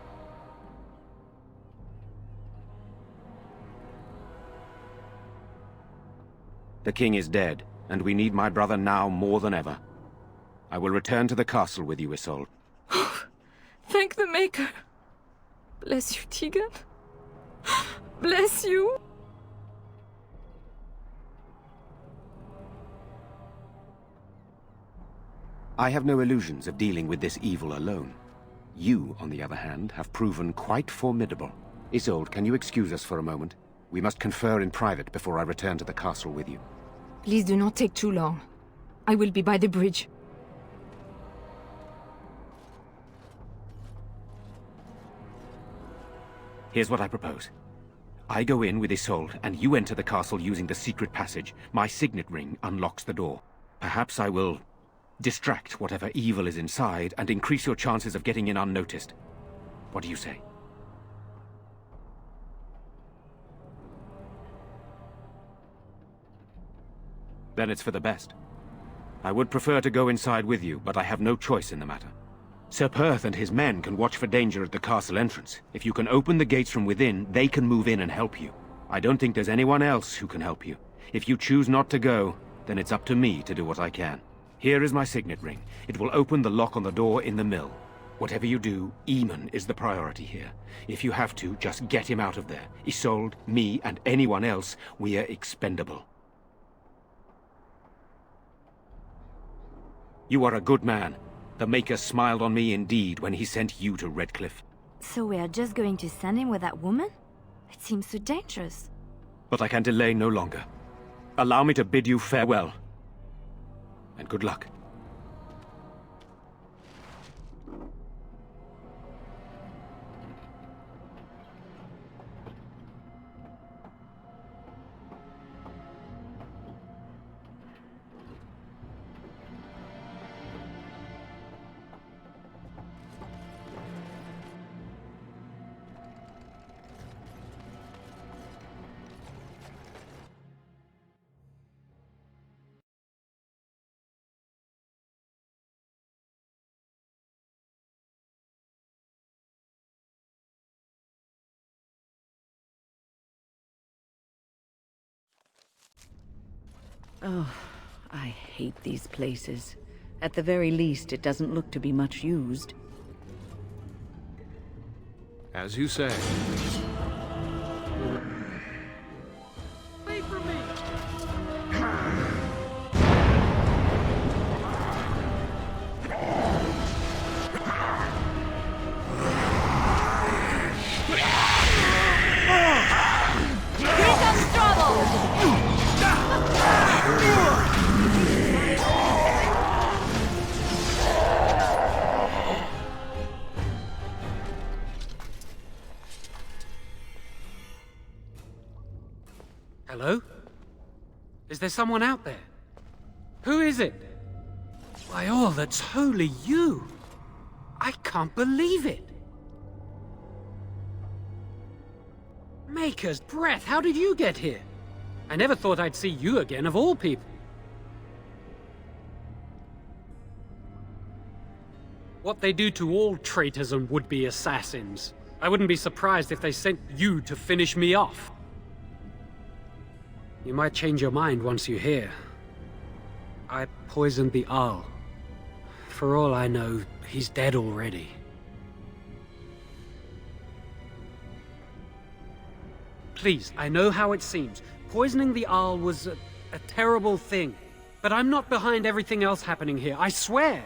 The king is dead, and we need my brother now more than ever. I will return to the castle with you, Isolde. Thank the Maker. Bless you, Tegan. Bless you. I have no illusions of dealing with this evil alone. You, on the other hand, have proven quite formidable. Isolde, can you excuse us for a moment? We must confer in private before I return to the castle with you. Please do not take too long. I will be by the bridge. Here's what I propose. I go in with Isolde, and you enter the castle using the secret passage. My signet ring unlocks the door. Perhaps I will distract whatever evil is inside and increase your chances of getting in unnoticed. What do you say? Then it's for the best. I would prefer to go inside with you, but I have no choice in the matter. Sir Perth and his men can watch for danger at the castle entrance. If you can open the gates from within, they can move in and help you. I don't think there's anyone else who can help you. If you choose not to go, then it's up to me to do what I can. Here is my signet ring. It will open the lock on the door in the mill. Whatever you do, Eamon is the priority here. If you have to, just get him out of there. Isolde, me, and anyone else, we are expendable. You are a good man. The Maker smiled on me indeed when he sent you to Redcliffe. So we are just going to send him with that woman? It seems so dangerous. But I can delay no longer. Allow me to bid you farewell. And good luck. Oh, I hate these places. At the very least, it doesn't look to be much used. As you say. Wait for me! Here comes trouble! Hello? Is there someone out there? Who is it? By all that's holy, you! I can't believe it! Maker's breath, how did you get here? I never thought I'd see you again, of all people. What they do to all traitors and would-be assassins. I wouldn't be surprised if they sent you to finish me off. You might change your mind once you hear. I poisoned the Arl. For all I know, he's dead already. Please, I know how it seems. Poisoning the Arl was a terrible thing. But I'm not behind everything else happening here, I swear!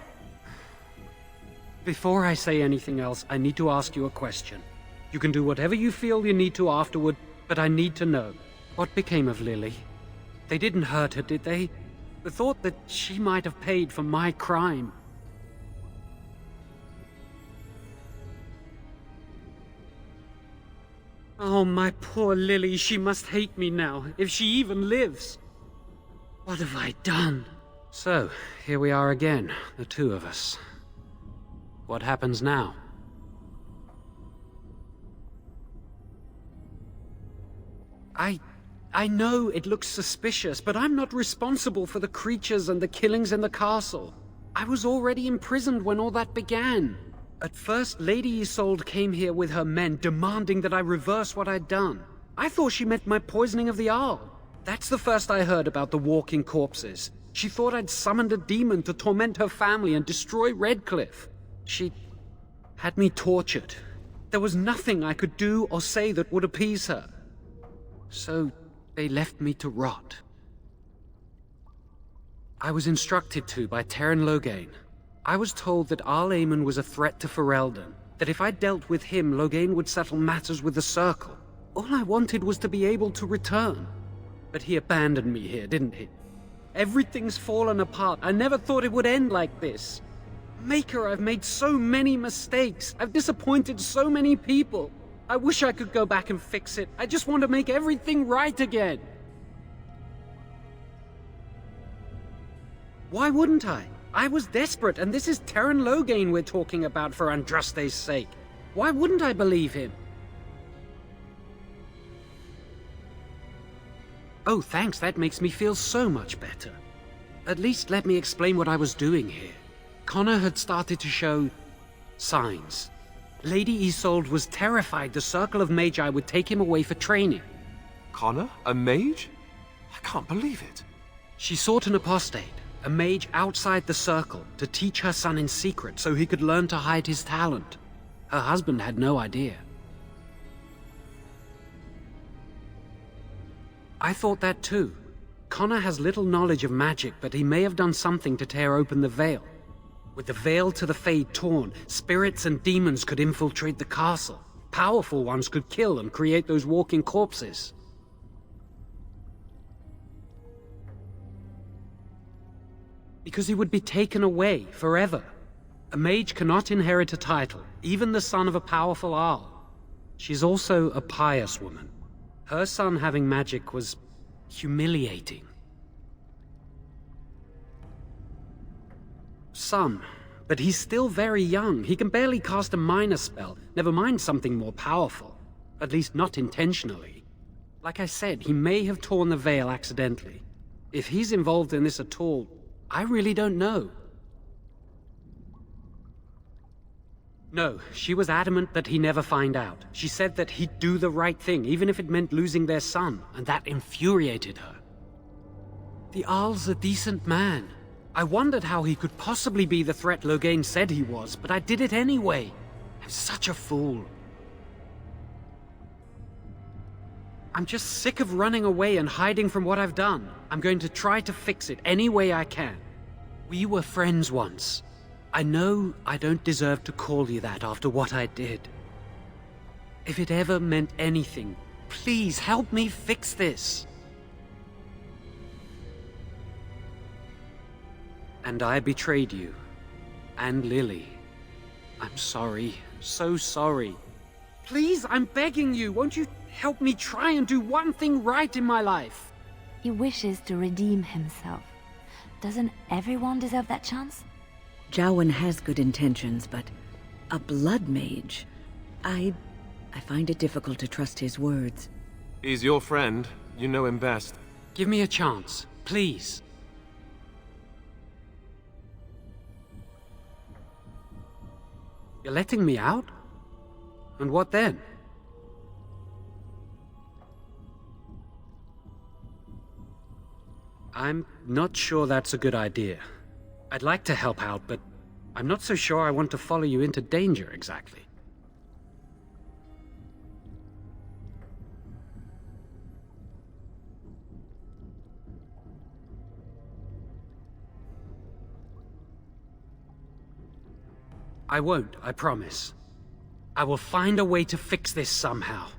Before I say anything else, I need to ask you a question. You can do whatever you feel you need to afterward, but I need to know. What became of Lily? They didn't hurt her, did they? The thought that she might have paid for my crime. Oh, my poor Lily, she must hate me now, if she even lives. What have I done? So, here we are again, the two of us. What happens now? I know it looks suspicious, but I'm not responsible for the creatures and the killings in the castle. I was already imprisoned when all that began. At first, Lady Isolde came here with her men, demanding that I reverse what I'd done. I thought she meant my poisoning of the Arl. That's the first I heard about the walking corpses. She thought I'd summoned a demon to torment her family and destroy Redcliffe. She had me tortured. There was nothing I could do or say that would appease her. So they left me to rot. I was instructed to by Teyrn Loghain. I was told that Arl Eamon was a threat to Ferelden, that if I dealt with him, Loghain would settle matters with the Circle. All I wanted was to be able to return. But he abandoned me here, didn't he? Everything's fallen apart. I never thought it would end like this. Maker, I've made so many mistakes. I've disappointed so many people. I wish I could go back and fix it. I just want to make everything right again. Why wouldn't I? I was desperate, and this is Teyrn Loghain we're talking about for Andraste's sake. Why wouldn't I believe him? Oh, thanks, that makes me feel so much better. At least let me explain what I was doing here. Connor had started to show signs. Lady Isolde was terrified the Circle of Magi would take him away for training. Connor? A mage? I can't believe it. She sought an apostate, a mage outside the Circle, to teach her son in secret so he could learn to hide his talent. Her husband had no idea. I thought that too. Connor has little knowledge of magic, but he may have done something to tear open the veil. With the veil to the Fade torn, spirits and demons could infiltrate the castle. Powerful ones could kill and create those walking corpses. Because he would be taken away forever. A mage cannot inherit a title, even the son of a powerful Arl. She's also a pious woman. Her son having magic was humiliating. Some, but he's still very young. He can barely cast a minor spell, never mind something more powerful. At least not intentionally. Like I said, he may have torn the veil accidentally. If he's involved in this at all, I really don't know. No, she was adamant that he never find out. She said that he'd do the right thing, even if it meant losing their son, and that infuriated her. The Arl's a decent man. I wondered how he could possibly be the threat Loghain said he was, but I did it anyway. I'm such a fool. I'm just sick of running away and hiding from what I've done. I'm going to try to fix it any way I can. We were friends once. I know I don't deserve to call you that after what I did. If it ever meant anything, please help me fix this. And I betrayed you. And Lily. I'm sorry. So sorry. Please, I'm begging you, won't you help me try and do one thing right in my life? He wishes to redeem himself. Doesn't everyone deserve that chance? Jowan has good intentions, but a blood mage? I find it difficult to trust his words. He's your friend. You know him best. Give me a chance, please. You're letting me out? And what then? I'm not sure that's a good idea. I'd like to help out, but I'm not so sure I want to follow you into danger exactly. I won't, I promise. I will find a way to fix this somehow.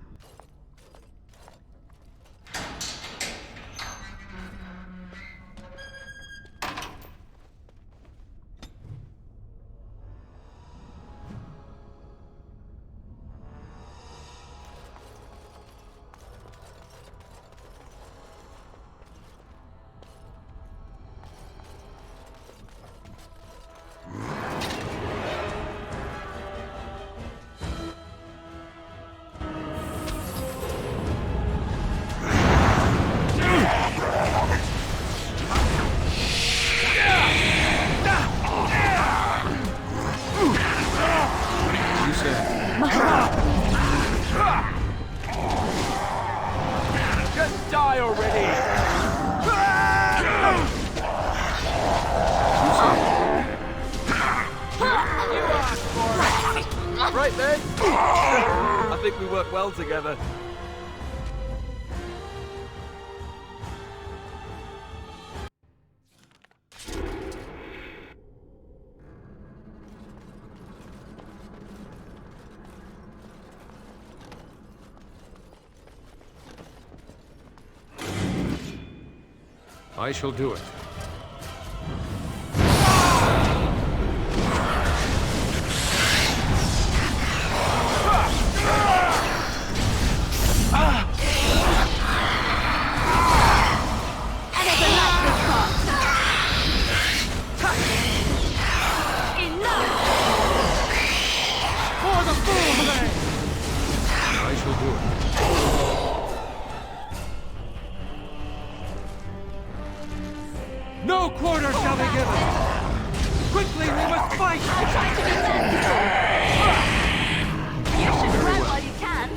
Just die already! Right then. I think we work well together. I shall do it. I shall do it. No quarter shall be given! Quickly, we must fight! I'm trying to defend! You should run while you can!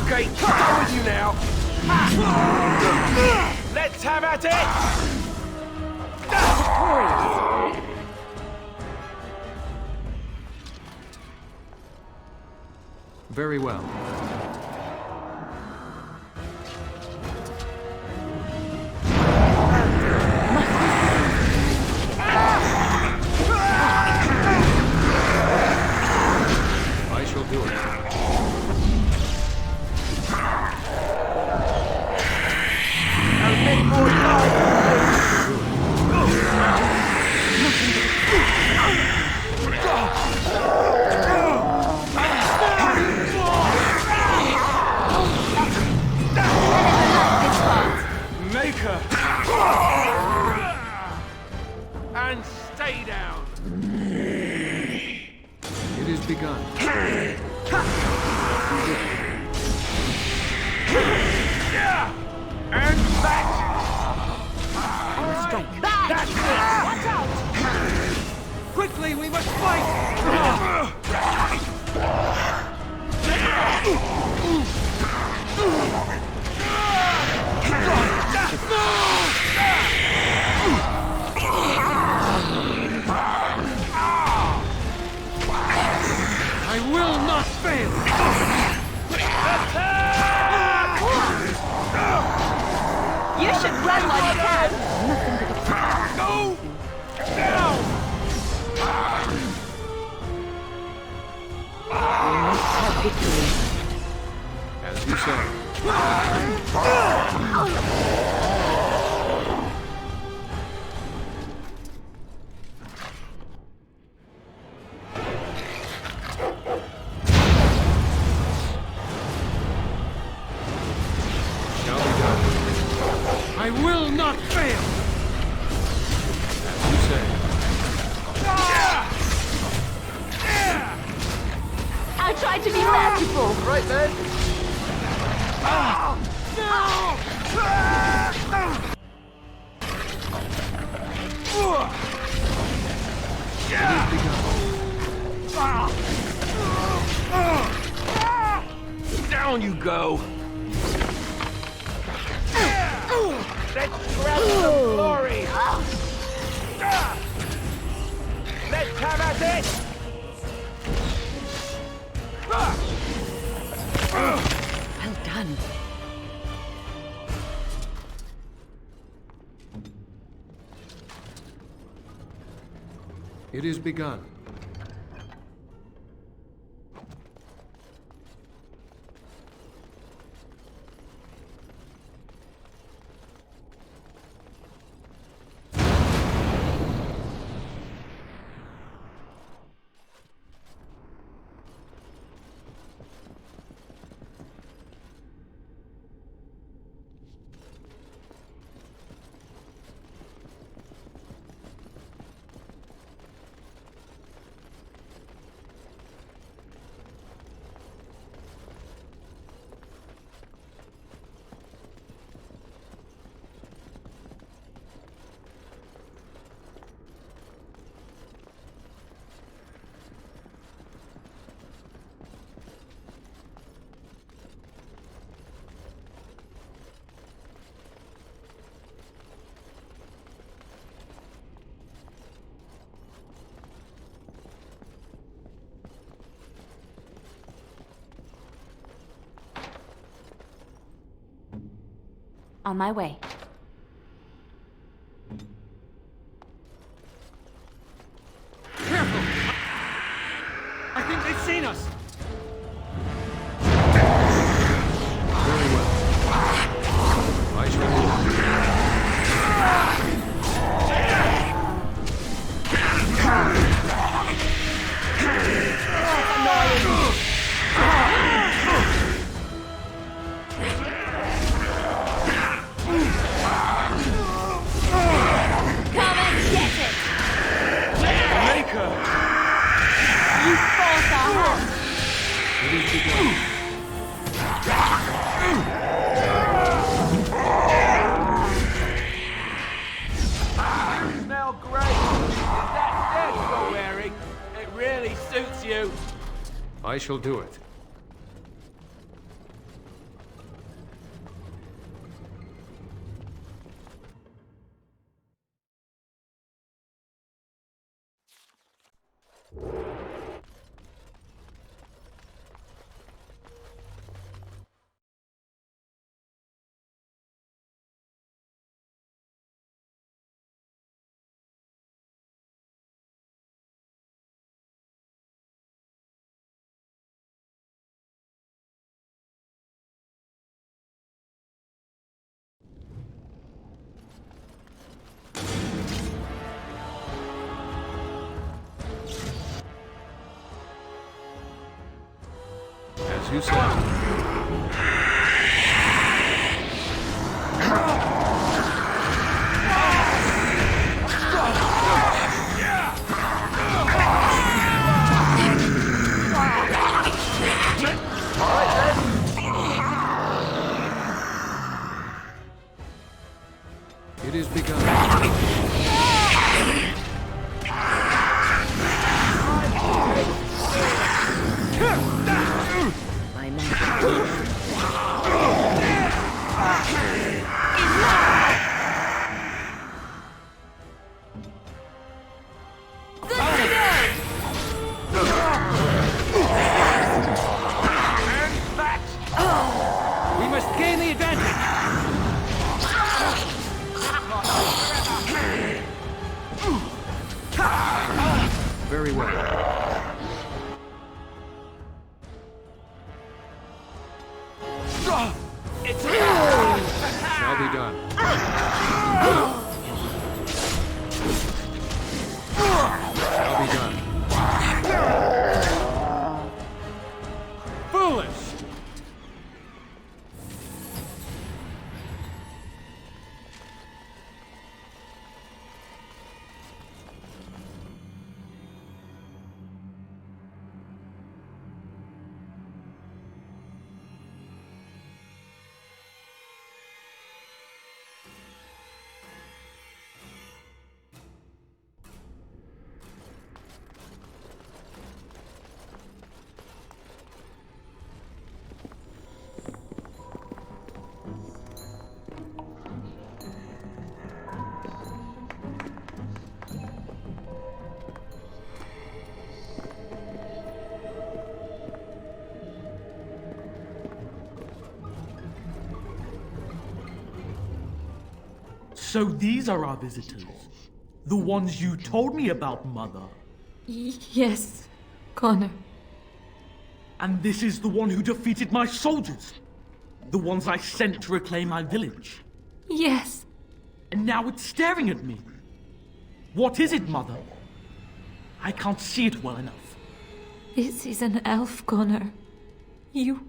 Okay, go with you now. Let's have at it! Very well. I shall do it. victory. As you say. I will not fail! As you say. I tried to be merciful. Right then. Down you go! Let's grab some glory! Let's have at it! Well done. It is begun. On my way. Careful! I think they've seen us! Very well. I shall Smell great! Is that stead you're wearing? It really suits you! I shall do it. As you say. It is begun. My magic. We must gain the advantage! Shall be done. Shall be done. Foolish! So these are our visitors. The ones you told me about, Mother. Yes, Connor. And this is the one who defeated my soldiers. The ones I sent to reclaim my village. Yes. And now it's staring at me. What is it, Mother? I can't see it well enough. This is an elf, Connor. You've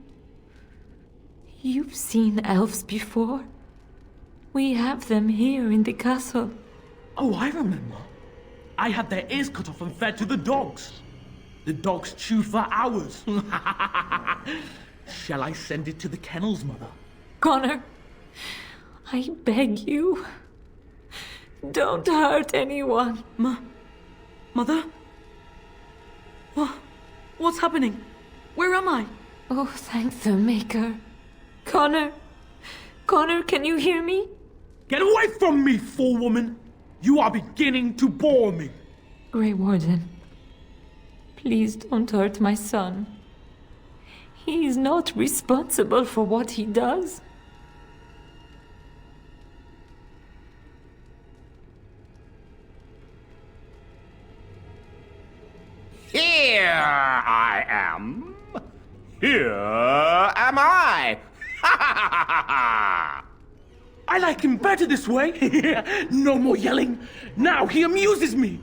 seen elves before. We have them here in the castle. Oh, I remember. I had their ears cut off and fed to the dogs. The dogs chewed for hours. Shall I send it to the kennels, Mother? Connor, I beg you. Don't hurt anyone. Mother? What's happening? Where am I? Oh, thank the Maker. Connor, can you hear me? Get away from me, fool woman! You are beginning to bore me. Grey Warden, please don't hurt my son. He is not responsible for what he does. Here I am. Here am I. I like him better this way. No more yelling. Now he amuses me.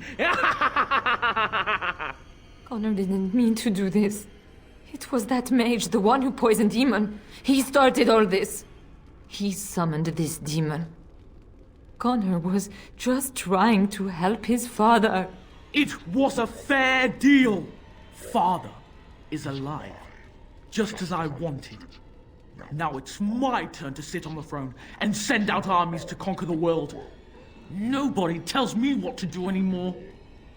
Connor didn't mean to do this. It was that mage, the one who poisoned Demon. He started all this. He summoned this demon. Connor was just trying to help his father. It was a fair deal. Father is alive, just as I wanted. Now it's my turn to sit on the throne and send out armies to conquer the world. Nobody tells me what to do anymore.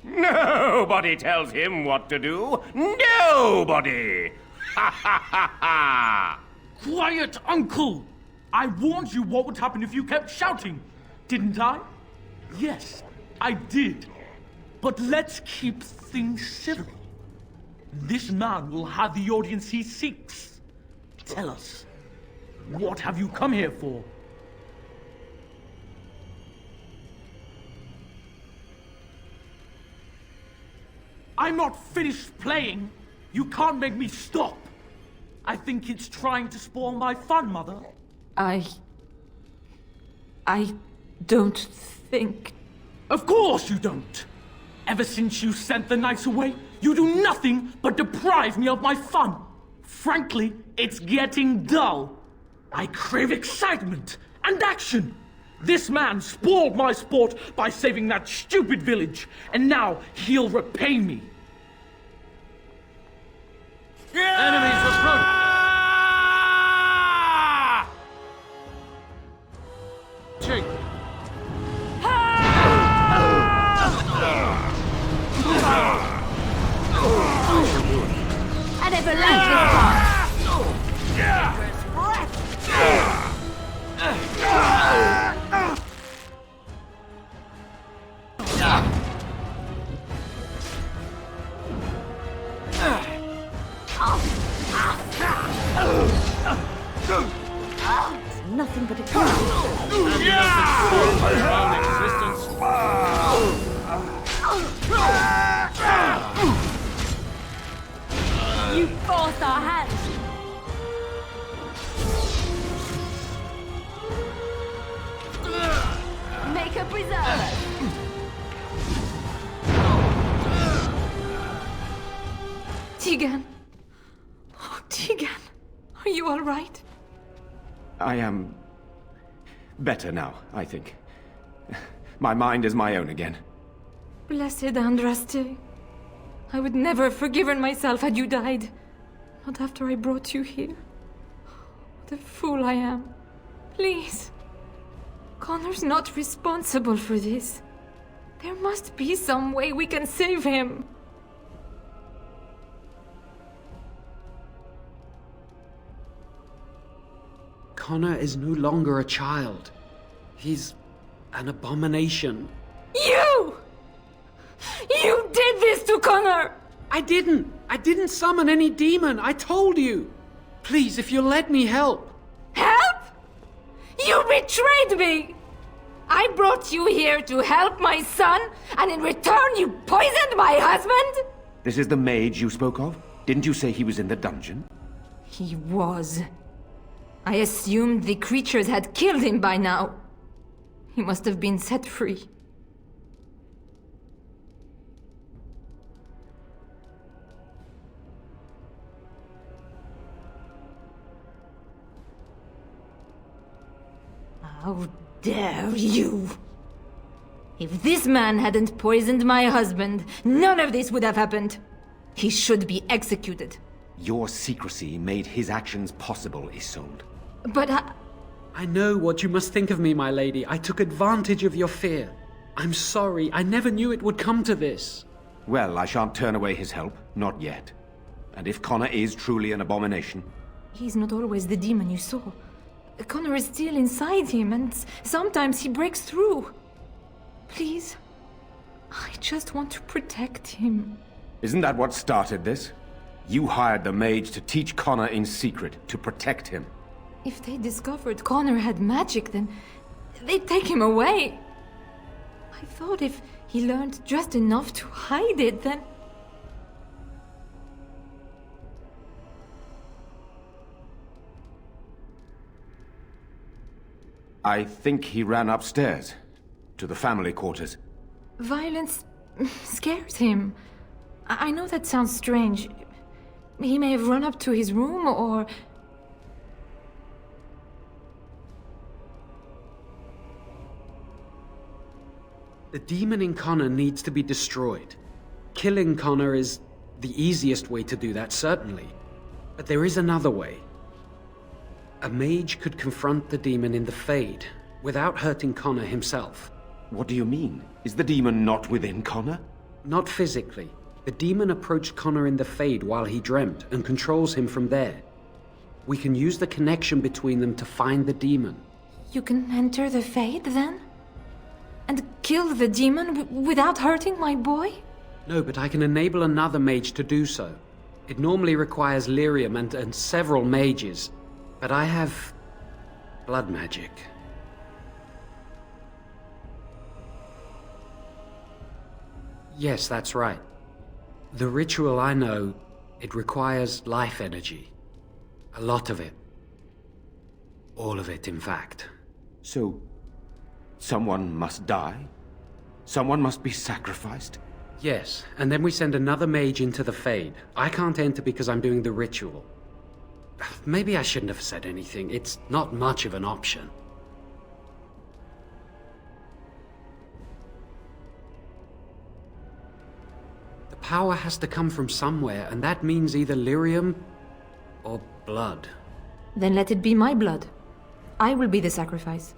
Nobody tells him what to do. Nobody! Ha ha ha ha! Quiet, Uncle! I warned you what would happen if you kept shouting, didn't I? Yes, I did. But let's keep things civil. This man will have the audience he seeks. Tell us, what have you come here for? I'm not finished playing. You can't make me stop. I think it's trying to spoil my fun, Mother. I don't think... Of course you don't! Ever since you sent the knights away, you do nothing but deprive me of my fun. Frankly, it's getting dull. I crave excitement and action. This man spoiled my sport by saving that stupid village, and now he'll repay me. Enemies approach! I never liked this part. It's nothing but a You forced our hands. Are you all right? I am better now, I think. My mind is my own again. Blessed Andraste. I would never have forgiven myself had you died. Not after I brought you here. What a fool I am. Please. Connor's not responsible for this. There must be some way we can save him. Connor is no longer a child. He's an abomination. You! You did this to Connor! I didn't summon any demon. I told you. Please, if you'll let me help. Help? You betrayed me! I brought you here to help my son, and in return you poisoned my husband? This is the mage you spoke of? Didn't you say he was in the dungeon? He was. I assumed the creatures had killed him by now. He must have been set free. How dare you! If this man hadn't poisoned my husband, none of this would have happened. He should be executed. Your secrecy made his actions possible, Isolde. But I know what you must think of me, my lady. I took advantage of your fear. I'm sorry. I never knew it would come to this. Well, I shan't turn away his help. Not yet. And if Connor is truly an abomination... He's not always the demon you saw. Connor is still inside him, and sometimes he breaks through. Please, I just want to protect him. Isn't that what started this? You hired the mage to teach Connor in secret, to protect him. If they discovered Connor had magic, then they'd take him away. I thought if he learned just enough to hide it, then... I think he ran upstairs, to the family quarters. Violence scares him. I know that sounds strange. He may have run up to his room, or... The demon in Connor needs to be destroyed. Killing Connor is the easiest way to do that, certainly. But there is another way. A mage could confront the demon in the Fade, without hurting Connor himself. What do you mean? Is the demon not within Connor? Not physically. The demon approached Connor in the Fade while he dreamt, and controls him from there. We can use the connection between them to find the demon. You can enter the Fade, then? And kill the demon without hurting my boy? No, but I can enable another mage to do so. It normally requires lyrium and several mages. But I have... blood magic. Yes, that's right. The ritual I know, it requires life energy. A lot of it. All of it, in fact. So, someone must die? Someone must be sacrificed? Yes, and then we send another mage into the Fade. I can't enter because I'm doing the ritual. Maybe I shouldn't have said anything. It's not much of an option. The power has to come from somewhere, and that means either lyrium or blood. Then let it be my blood. I will be the sacrifice.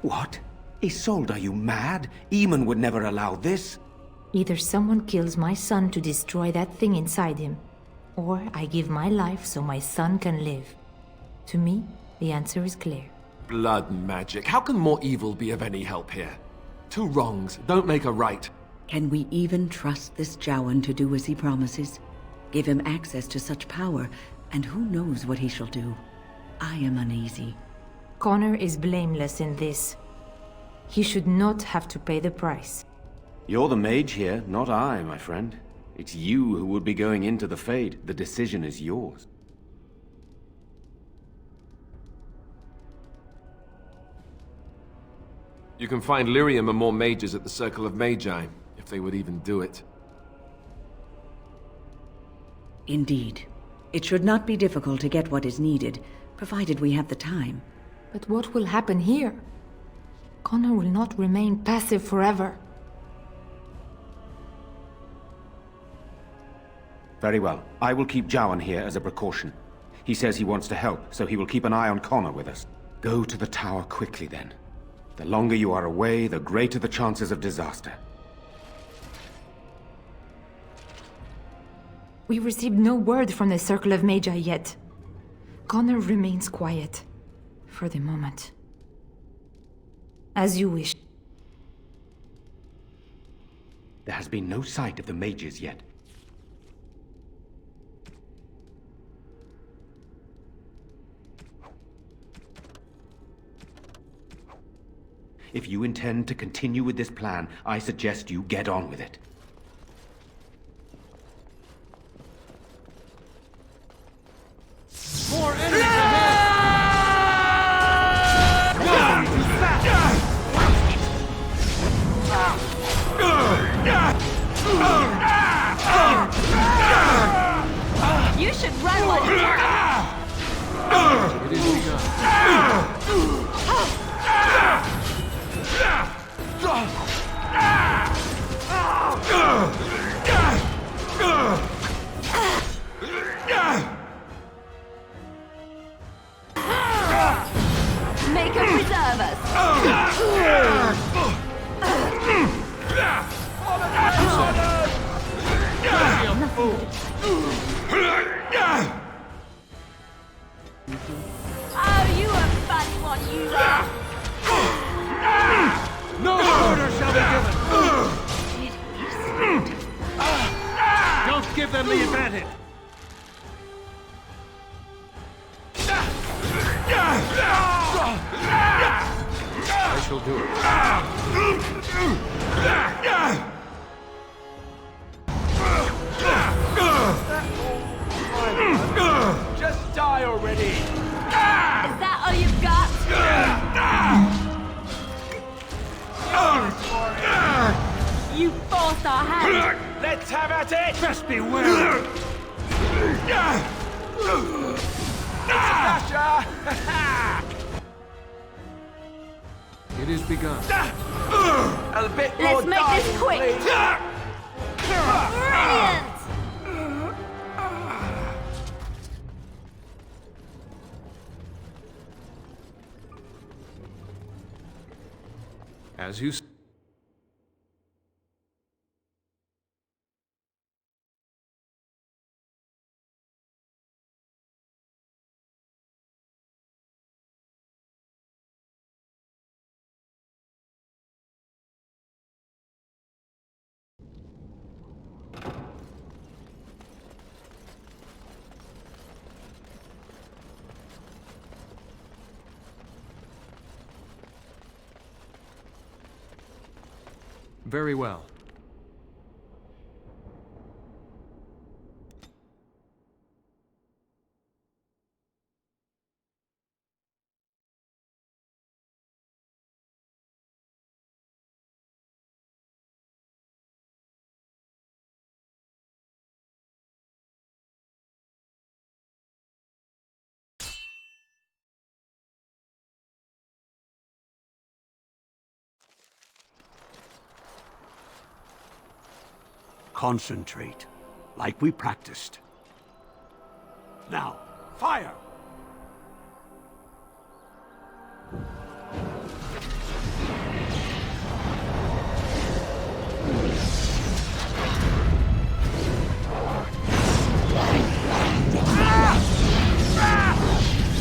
What? Isolde, are you mad? Eamon would never allow this. Either someone kills my son to destroy that thing inside him, or I give my life so my son can live. To me, the answer is clear. Blood magic. How can more evil be of any help here? Two wrongs don't make a right. Can we even trust this Jowan to do as he promises? Give him access to such power, and who knows what he shall do? I am uneasy. Connor is blameless in this. He should not have to pay the price. You're the mage here, not I, my friend. It's you who would be going into the Fade. The decision is yours. You can find lyrium and more mages at the Circle of Magi, if they would even do it. Indeed. It should not be difficult to get what is needed, provided we have the time. But what will happen here? Connor will not remain passive forever. Very well. I will keep Jowan here as a precaution. He says he wants to help, so he will keep an eye on Connor with us. Go to the tower quickly, then. The longer you are away, the greater the chances of disaster. We received no word from the Circle of Magi yet. Connor remains quiet. For the moment. As you wish. There has been no sight of the mages yet. If you intend to continue with this plan, I suggest you get on with it. More enemies ahead! You should run while you can. It is begun. Make her preserve us. Oh, you a funny one, you are. No order shall be given. Don't give them the advantage. I shall do it. Just die already. Is that all you've got? You forced our hand. Let's have at it. Best beware. It is begun. A bit more. Let's make this quick. Brilliant. As you very well. Concentrate, like we practiced. Now, fire!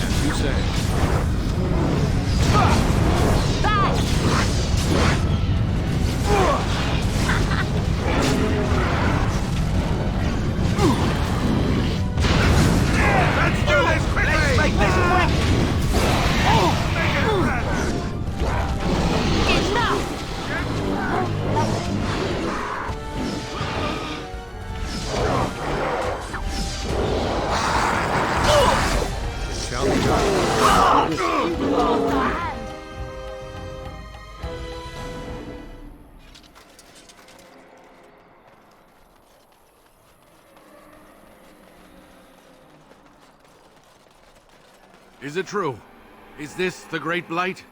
As you say. Let's do this quickly! Is it true? Is this the Great Blight?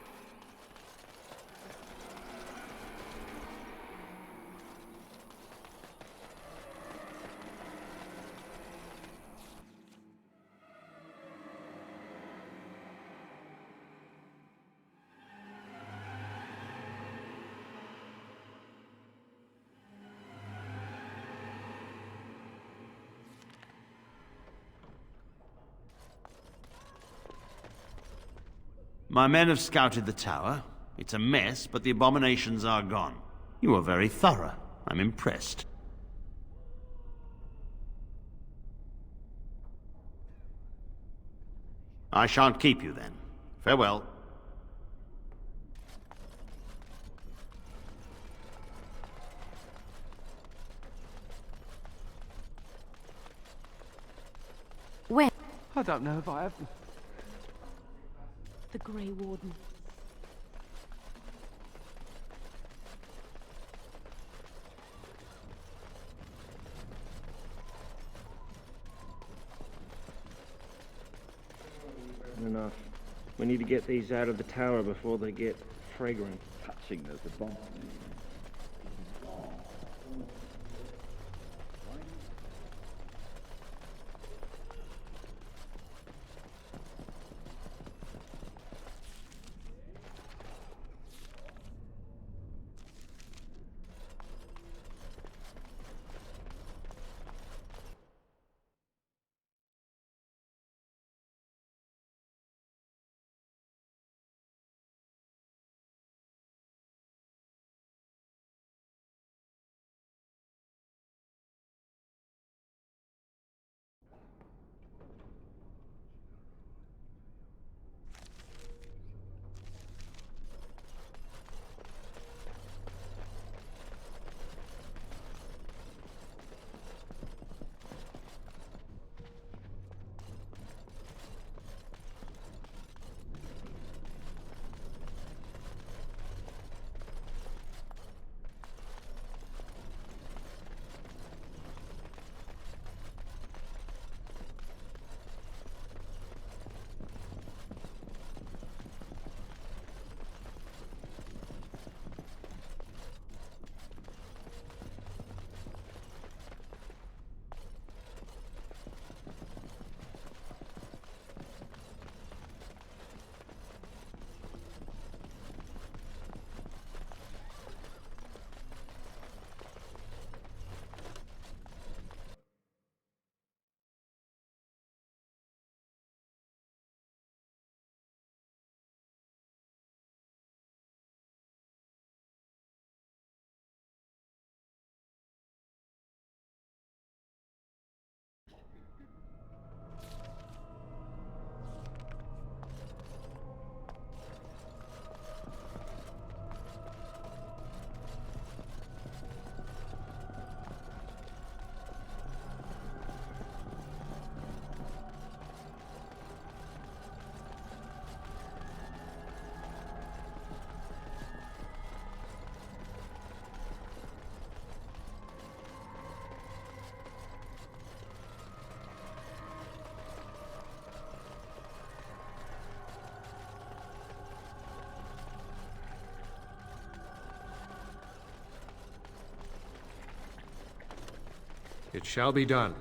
My men have scouted the tower. It's a mess, but the abominations are gone. You are very thorough. I'm impressed. I shan't keep you then. Farewell. Where? I don't know if I have... The Grey Warden. Enough. We need to get these out of the tower before they get fragrant. Touching as the bomb. It shall be done.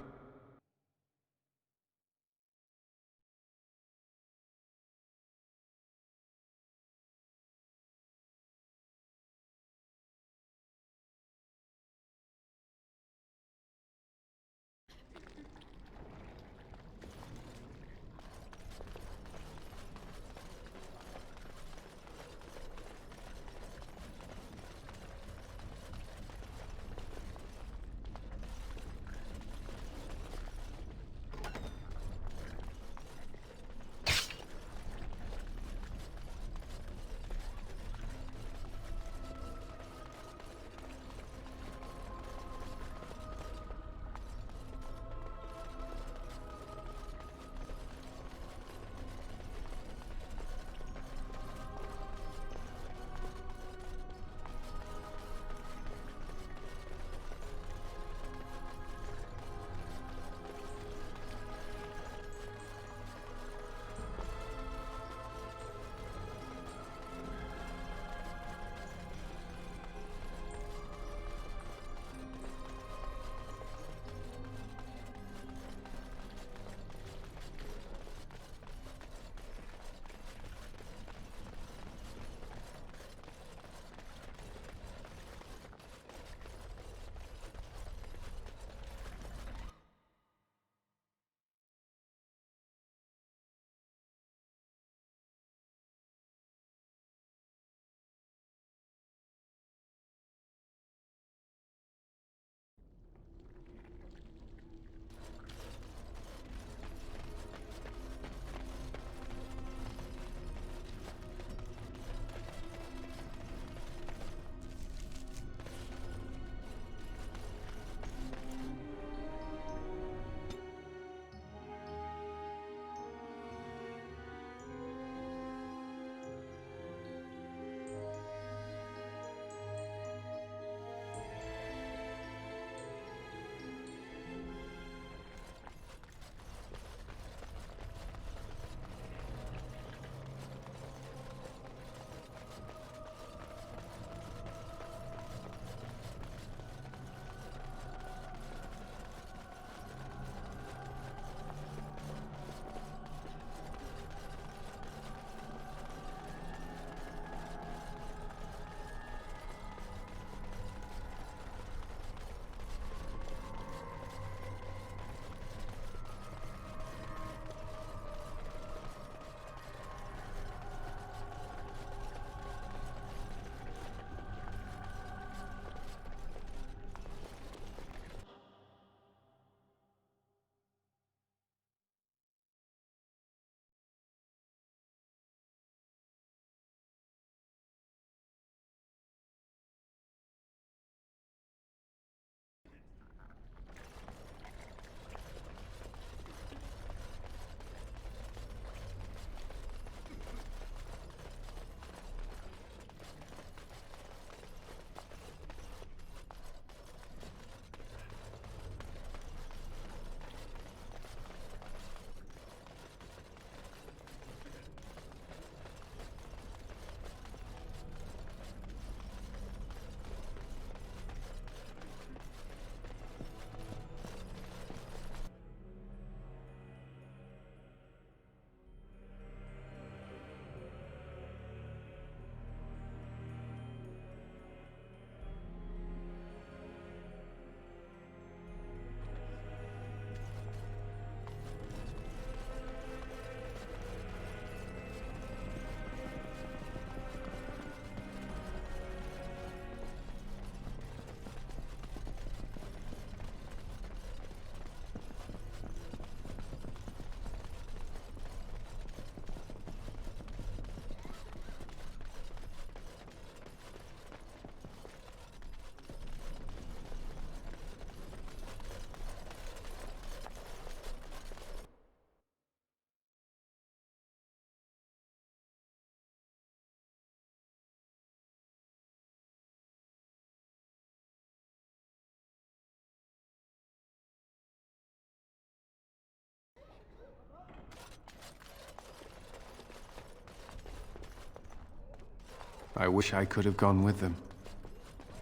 I wish I could have gone with them.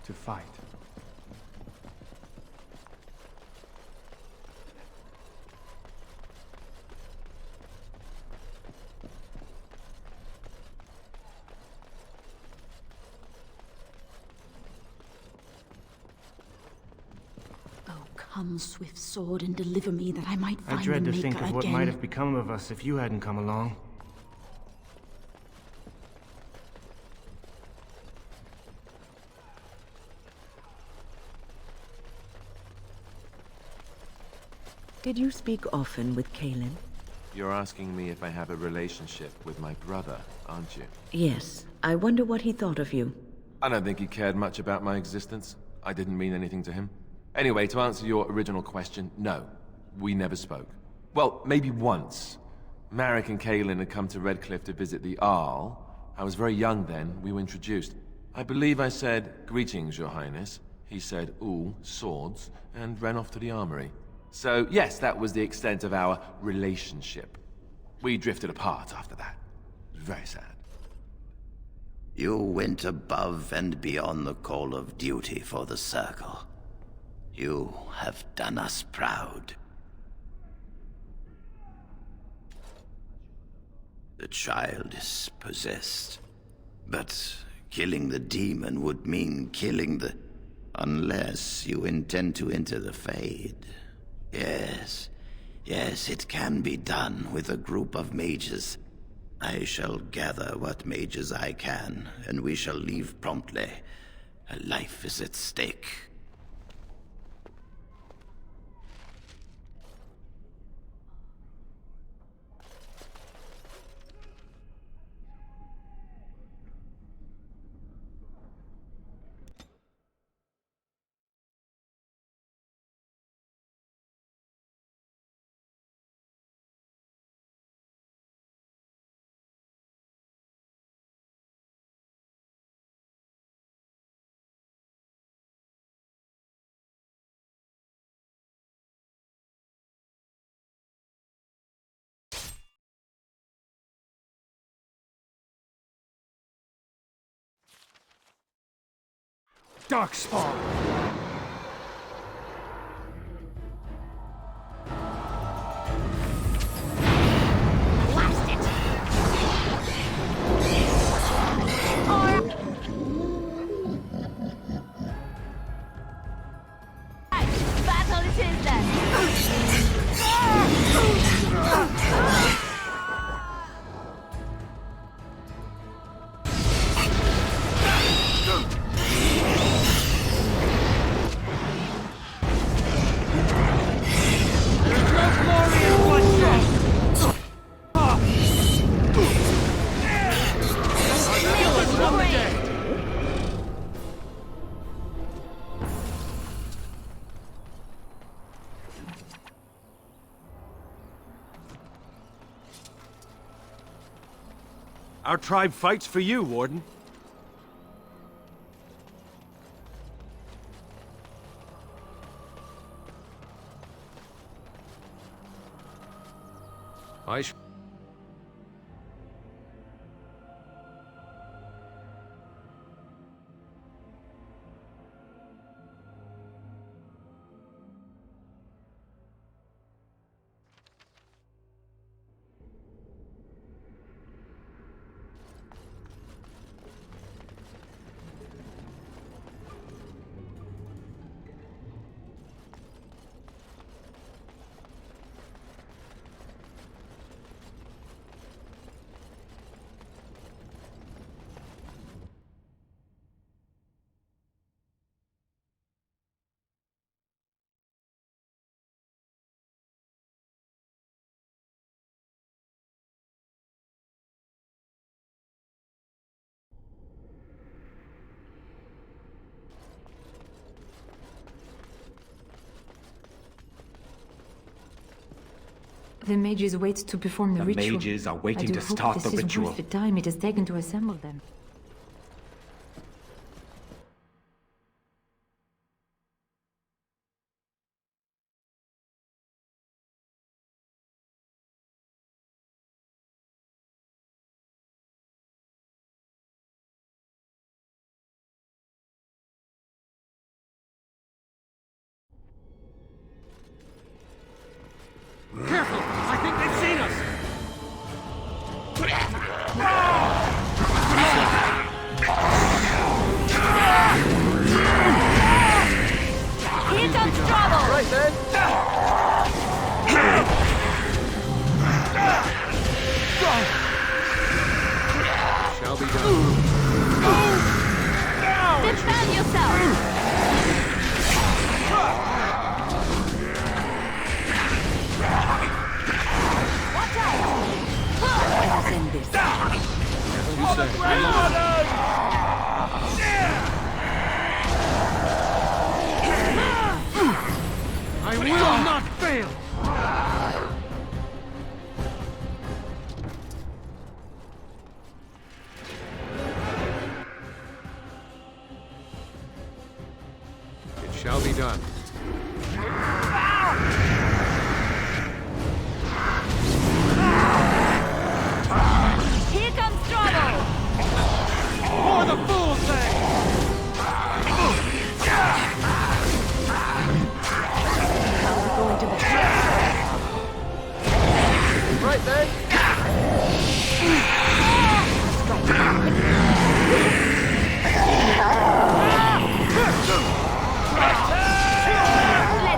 To fight. Come, swift sword, and deliver me that I might I find dread the to think Maker of what again. might have become of us if you hadn't come along. Did you speak often with Kaelin? You're asking me if I have a relationship with my brother, aren't you? Yes. I wonder what he thought of you. I don't think he cared much about my existence. I didn't mean anything to him. Anyway, to answer your original question, no. We never spoke. Well, maybe once. Marek and Kaelin had come to Redcliffe to visit the Arl. I was very young then. We were introduced. I believe I said, "Greetings, your highness." He said, "Ooh, swords," and ran off to the armory. So, yes, that was the extent of our relationship. We drifted apart after that. It was very sad. You went above and beyond the call of duty for the Circle. You have done us proud. The child is possessed, but killing the demon would mean killing the... Unless you intend to enter the Fade. Yes, it can be done with a group of mages. I shall gather what mages I can, and we shall leave promptly. A life is at stake. Darkspawn! Battle it is then! Our tribe fights for you, Warden. The mages wait to perform the ritual. The mages are waiting to start the this is ritual. worth the time it has taken to assemble them. Here comes trouble! Right then! Shall be done. Defend yourself! Watch out! Ever send this. I will not fail! It shall be done. Here comes trouble! For the fool's sake! Going to bed. Right then! Let's do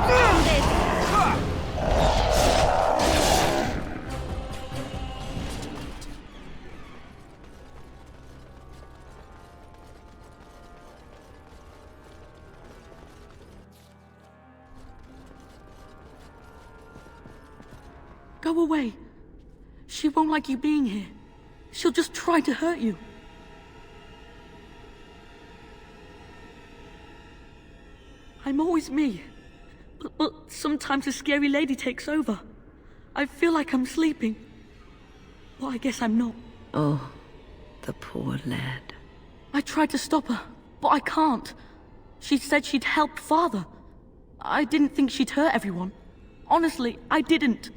this! Go away. She won't like you being here. She'll just try to hurt you. I'm always me. But sometimes a scary lady takes over. I feel like I'm sleeping. Well, I guess I'm not. Oh, the poor lad. I tried to stop her, but I can't. She said she'd help Father. I didn't think she'd hurt everyone. Honestly, I didn't.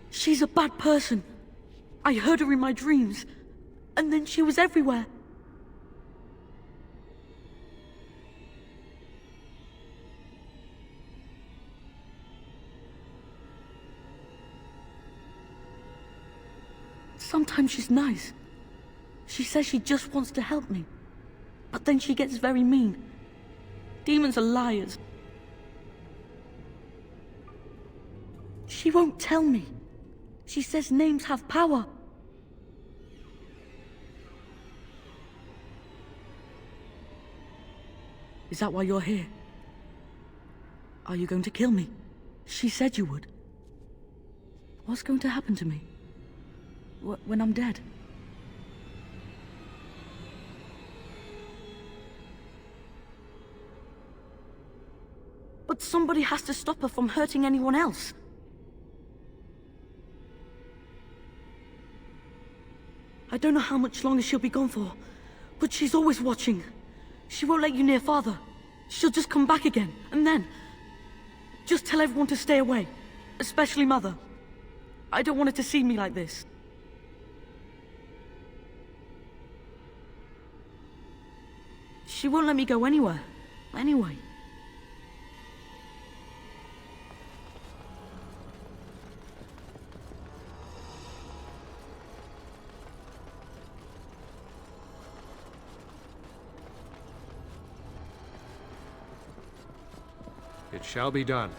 She's a bad person. I heard her in my dreams, and then she was everywhere. Sometimes she's nice. She says she just wants to help me. But then she gets very mean. Demons are liars. She won't tell me. She says names have power. Is that why you're here? Are you going to kill me? She said you would. What's going to happen to me? When I'm dead? But somebody has to stop her from hurting anyone else. I don't know how much longer she'll be gone for, but she's always watching. She won't let you near Father. She'll just come back again, and then... just tell everyone to stay away, especially Mother. I don't want her to see me like this. She won't let me go anywhere. Anyway. It shall be done.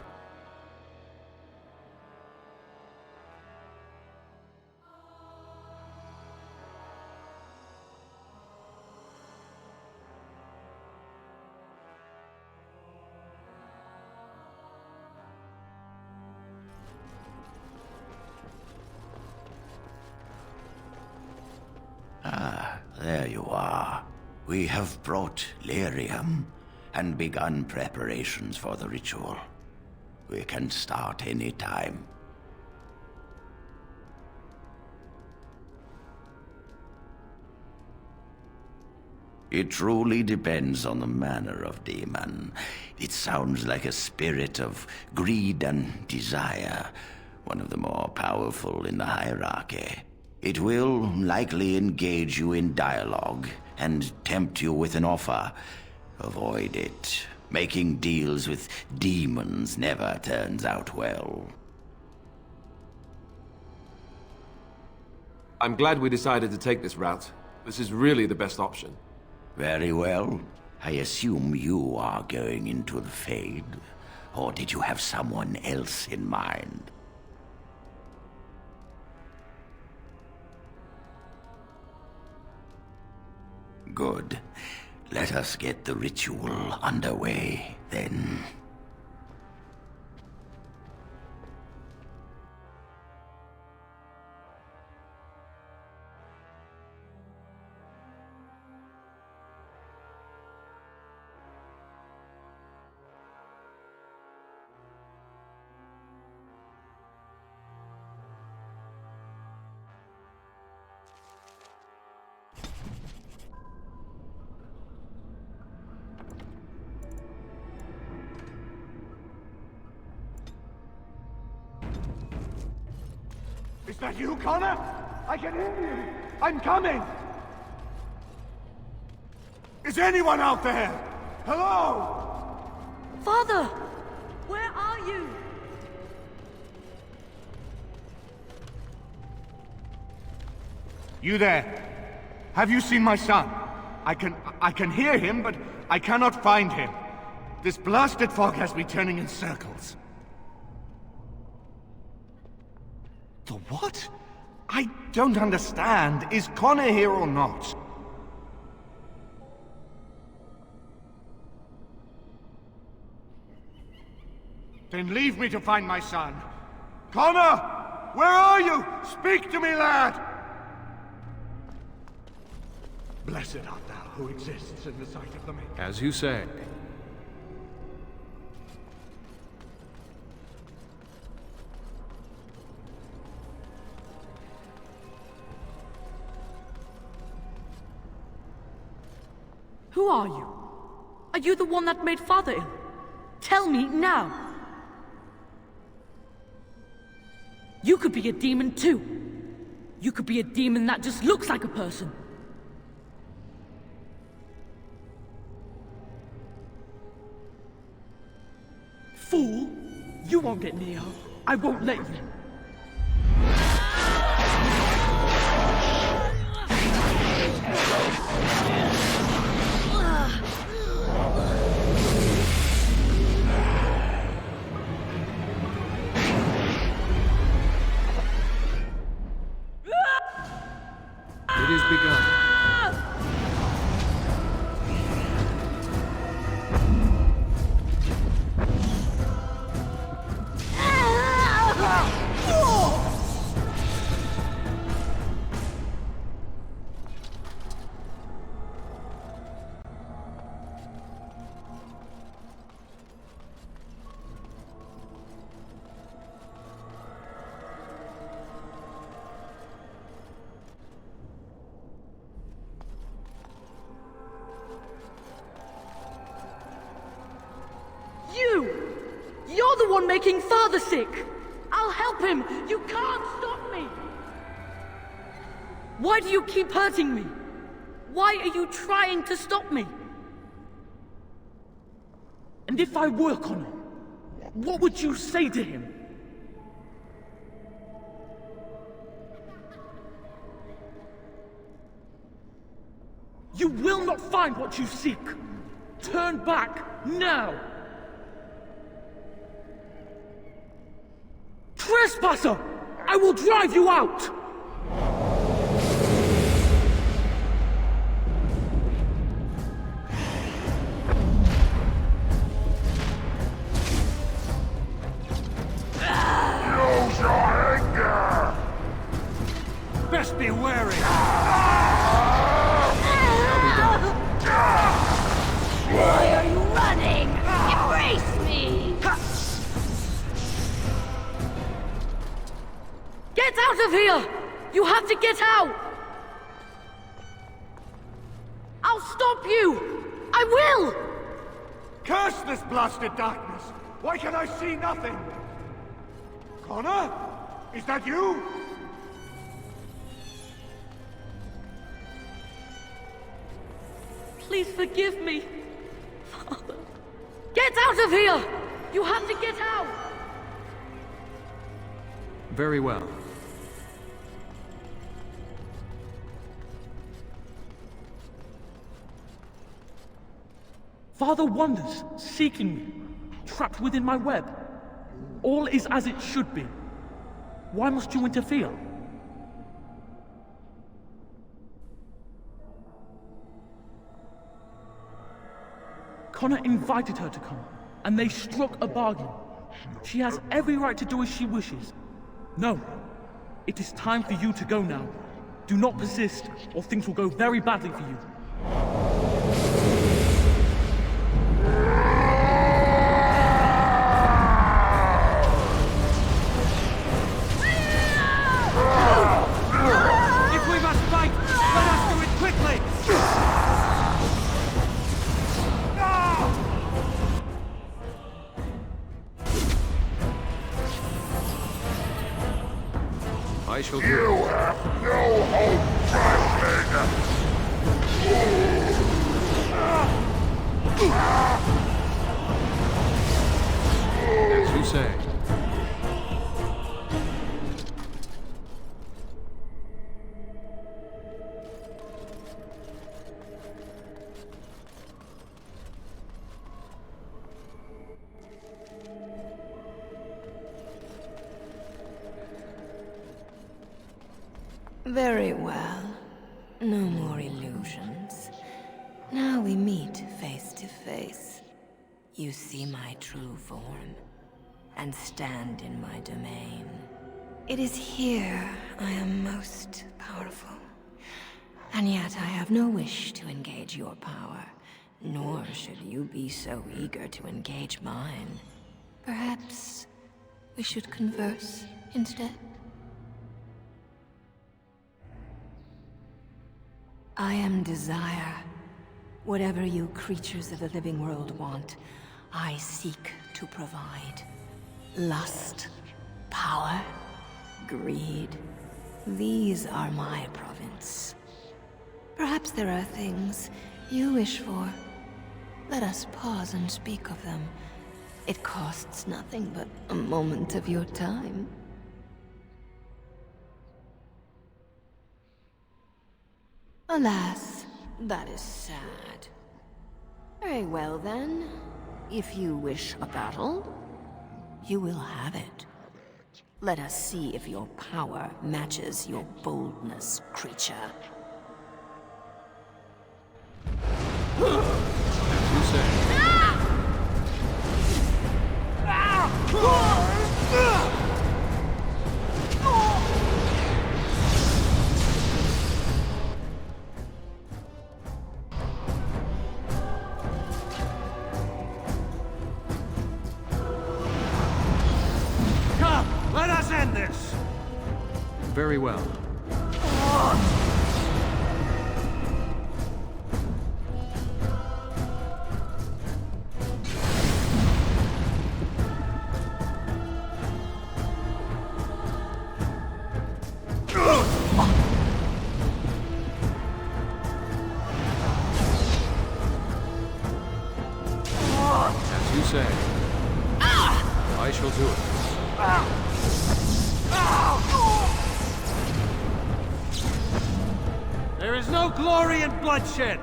Ah, there you are. We have brought lyrium and begun preparations for the ritual. We can start any time. It truly depends on the manner of demon. It sounds like a spirit of greed and desire, one of the more powerful in the hierarchy. It will likely engage you in dialogue and tempt you with an offer. Avoid it. Making deals with demons never turns out well. I'm glad we decided to take this route. This is really the best option. Very well. I assume you are going into the Fade. Or did you have someone else in mind? Good. Let us get the ritual underway, then. Is that you, Connor? I can hear you! I'm coming! Is anyone out there? Hello? Father! Where are you? You there? Have you seen my son? I can hear him, but I cannot find him. This blasted fog has me turning in circles. The what? I don't understand. Is Connor here or not? Then leave me to find my son. Connor! Where are you? Speak to me, lad! Blessed art thou who exists in the sight of the Maker. As you say. Who are you? Are you the one that made Father ill? Tell me now! You could be a demon too. You could be a demon that just looks like a person. Fool! You won't get near her. I won't let you. It is begun. You're the one making Father sick! I'll help him! You can't stop me! Why do you keep hurting me? Why are you trying to stop me? And if I were Connor, what would you say to him? You will not find what you seek! Turn back, now! Trespasser! I will drive you out! Use your anger! Best be wary! Why are you running? Embrace me! Get out of here! You have to get out! I'll stop you! I will! Curse this blasted darkness! Why can I see nothing? Connor? Is that you? Please forgive me, Father. Get out of here! You have to get out! Very well. Father wanders, seeking me, trapped within my web. All is as it should be. Why must you interfere? Connor invited her to come, and they struck a bargain. She has every right to do as she wishes. No, it is time for you to go now. Do not persist, or things will go very badly for you. If we must fight, let us do it quickly! I shall do You it. have no hope, trifling! As you say. Very well. No more illusions. Now we meet face to face. You see my true form, and stand in my domain. It is here I am most powerful. And yet I have no wish to engage your power, nor should you be so eager to engage mine. Perhaps we should converse instead? I am desire. Whatever you creatures of the living world want, I seek to provide. Lust, power, greed. These are my province. Perhaps there are things you wish for. Let us pause and speak of them. It costs nothing but a moment of your time. Alas, that is sad. Very well then. If you wish a battle, you will have it. Let us see if your power matches your boldness, creature. As you say. Let us end this! Very well. As you say. I shall do it. There is no glory in bloodshed!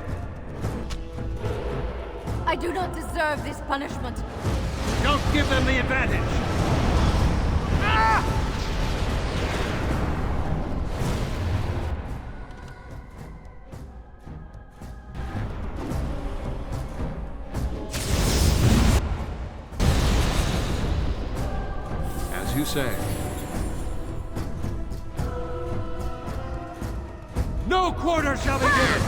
I do not deserve this punishment. Don't give them the advantage! As you say. No quarter shall be given!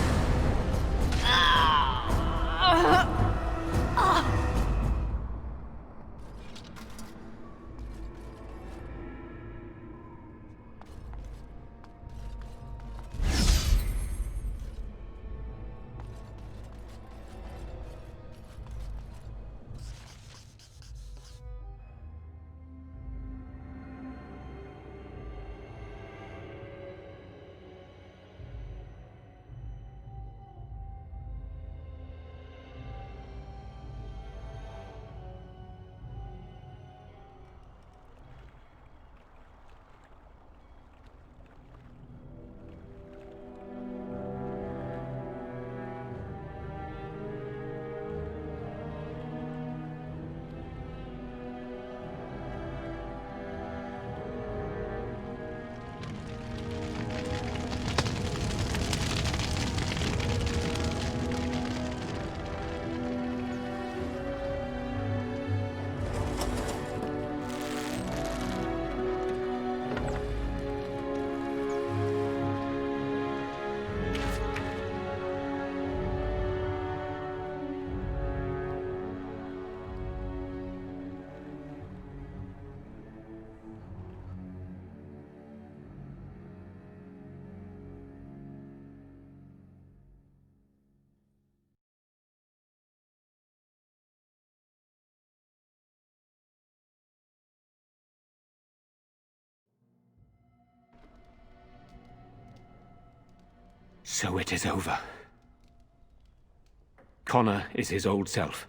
So it is over. Connor is his old self.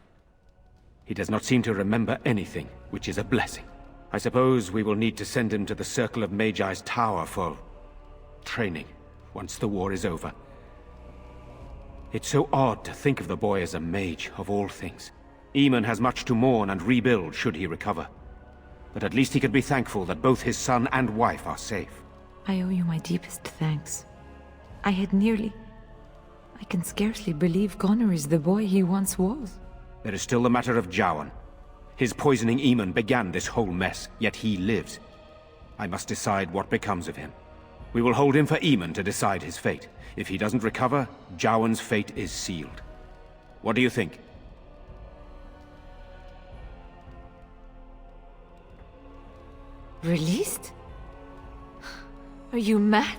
He does not seem to remember anything, which is a blessing. I suppose we will need to send him to the Circle of Magi's tower for training, once the war is over. It's so odd to think of the boy as a mage, of all things. Eamon has much to mourn and rebuild should he recover. But at least he can be thankful that both his son and wife are safe. I owe you my deepest thanks. I can scarcely believe Connor is the boy he once was. There is still the matter of Jowan. His poisoning Eamon began this whole mess, yet he lives. I must decide what becomes of him. We will hold him for Eamon to decide his fate. If he doesn't recover, Jowan's fate is sealed. What do you think? Released? Are you mad?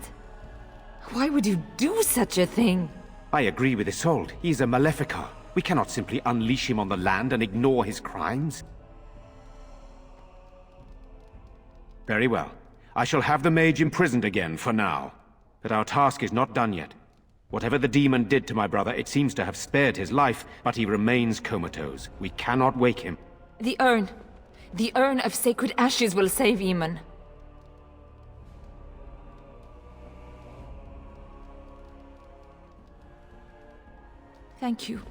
Why would you do such a thing? I agree with Isolde. He's a Maleficar. We cannot simply unleash him on the land and ignore his crimes. Very well. I shall have the mage imprisoned again for now. But our task is not done yet. Whatever the demon did to my brother, it seems to have spared his life, but he remains comatose. We cannot wake him. The urn. The urn of sacred ashes will save Eamon. Thank you.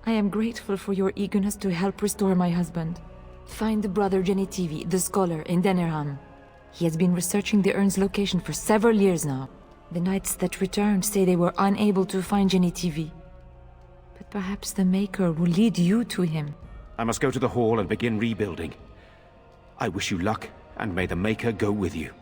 I am grateful for your eagerness to help restore my husband. Find Brother Genitivi, the scholar, in Denerham. He has been researching the urn's location for several years now. The knights that returned say they were unable to find Genitivi. But perhaps the Maker will lead you to him. I must go to the hall and begin rebuilding. I wish you luck, and may the Maker go with you.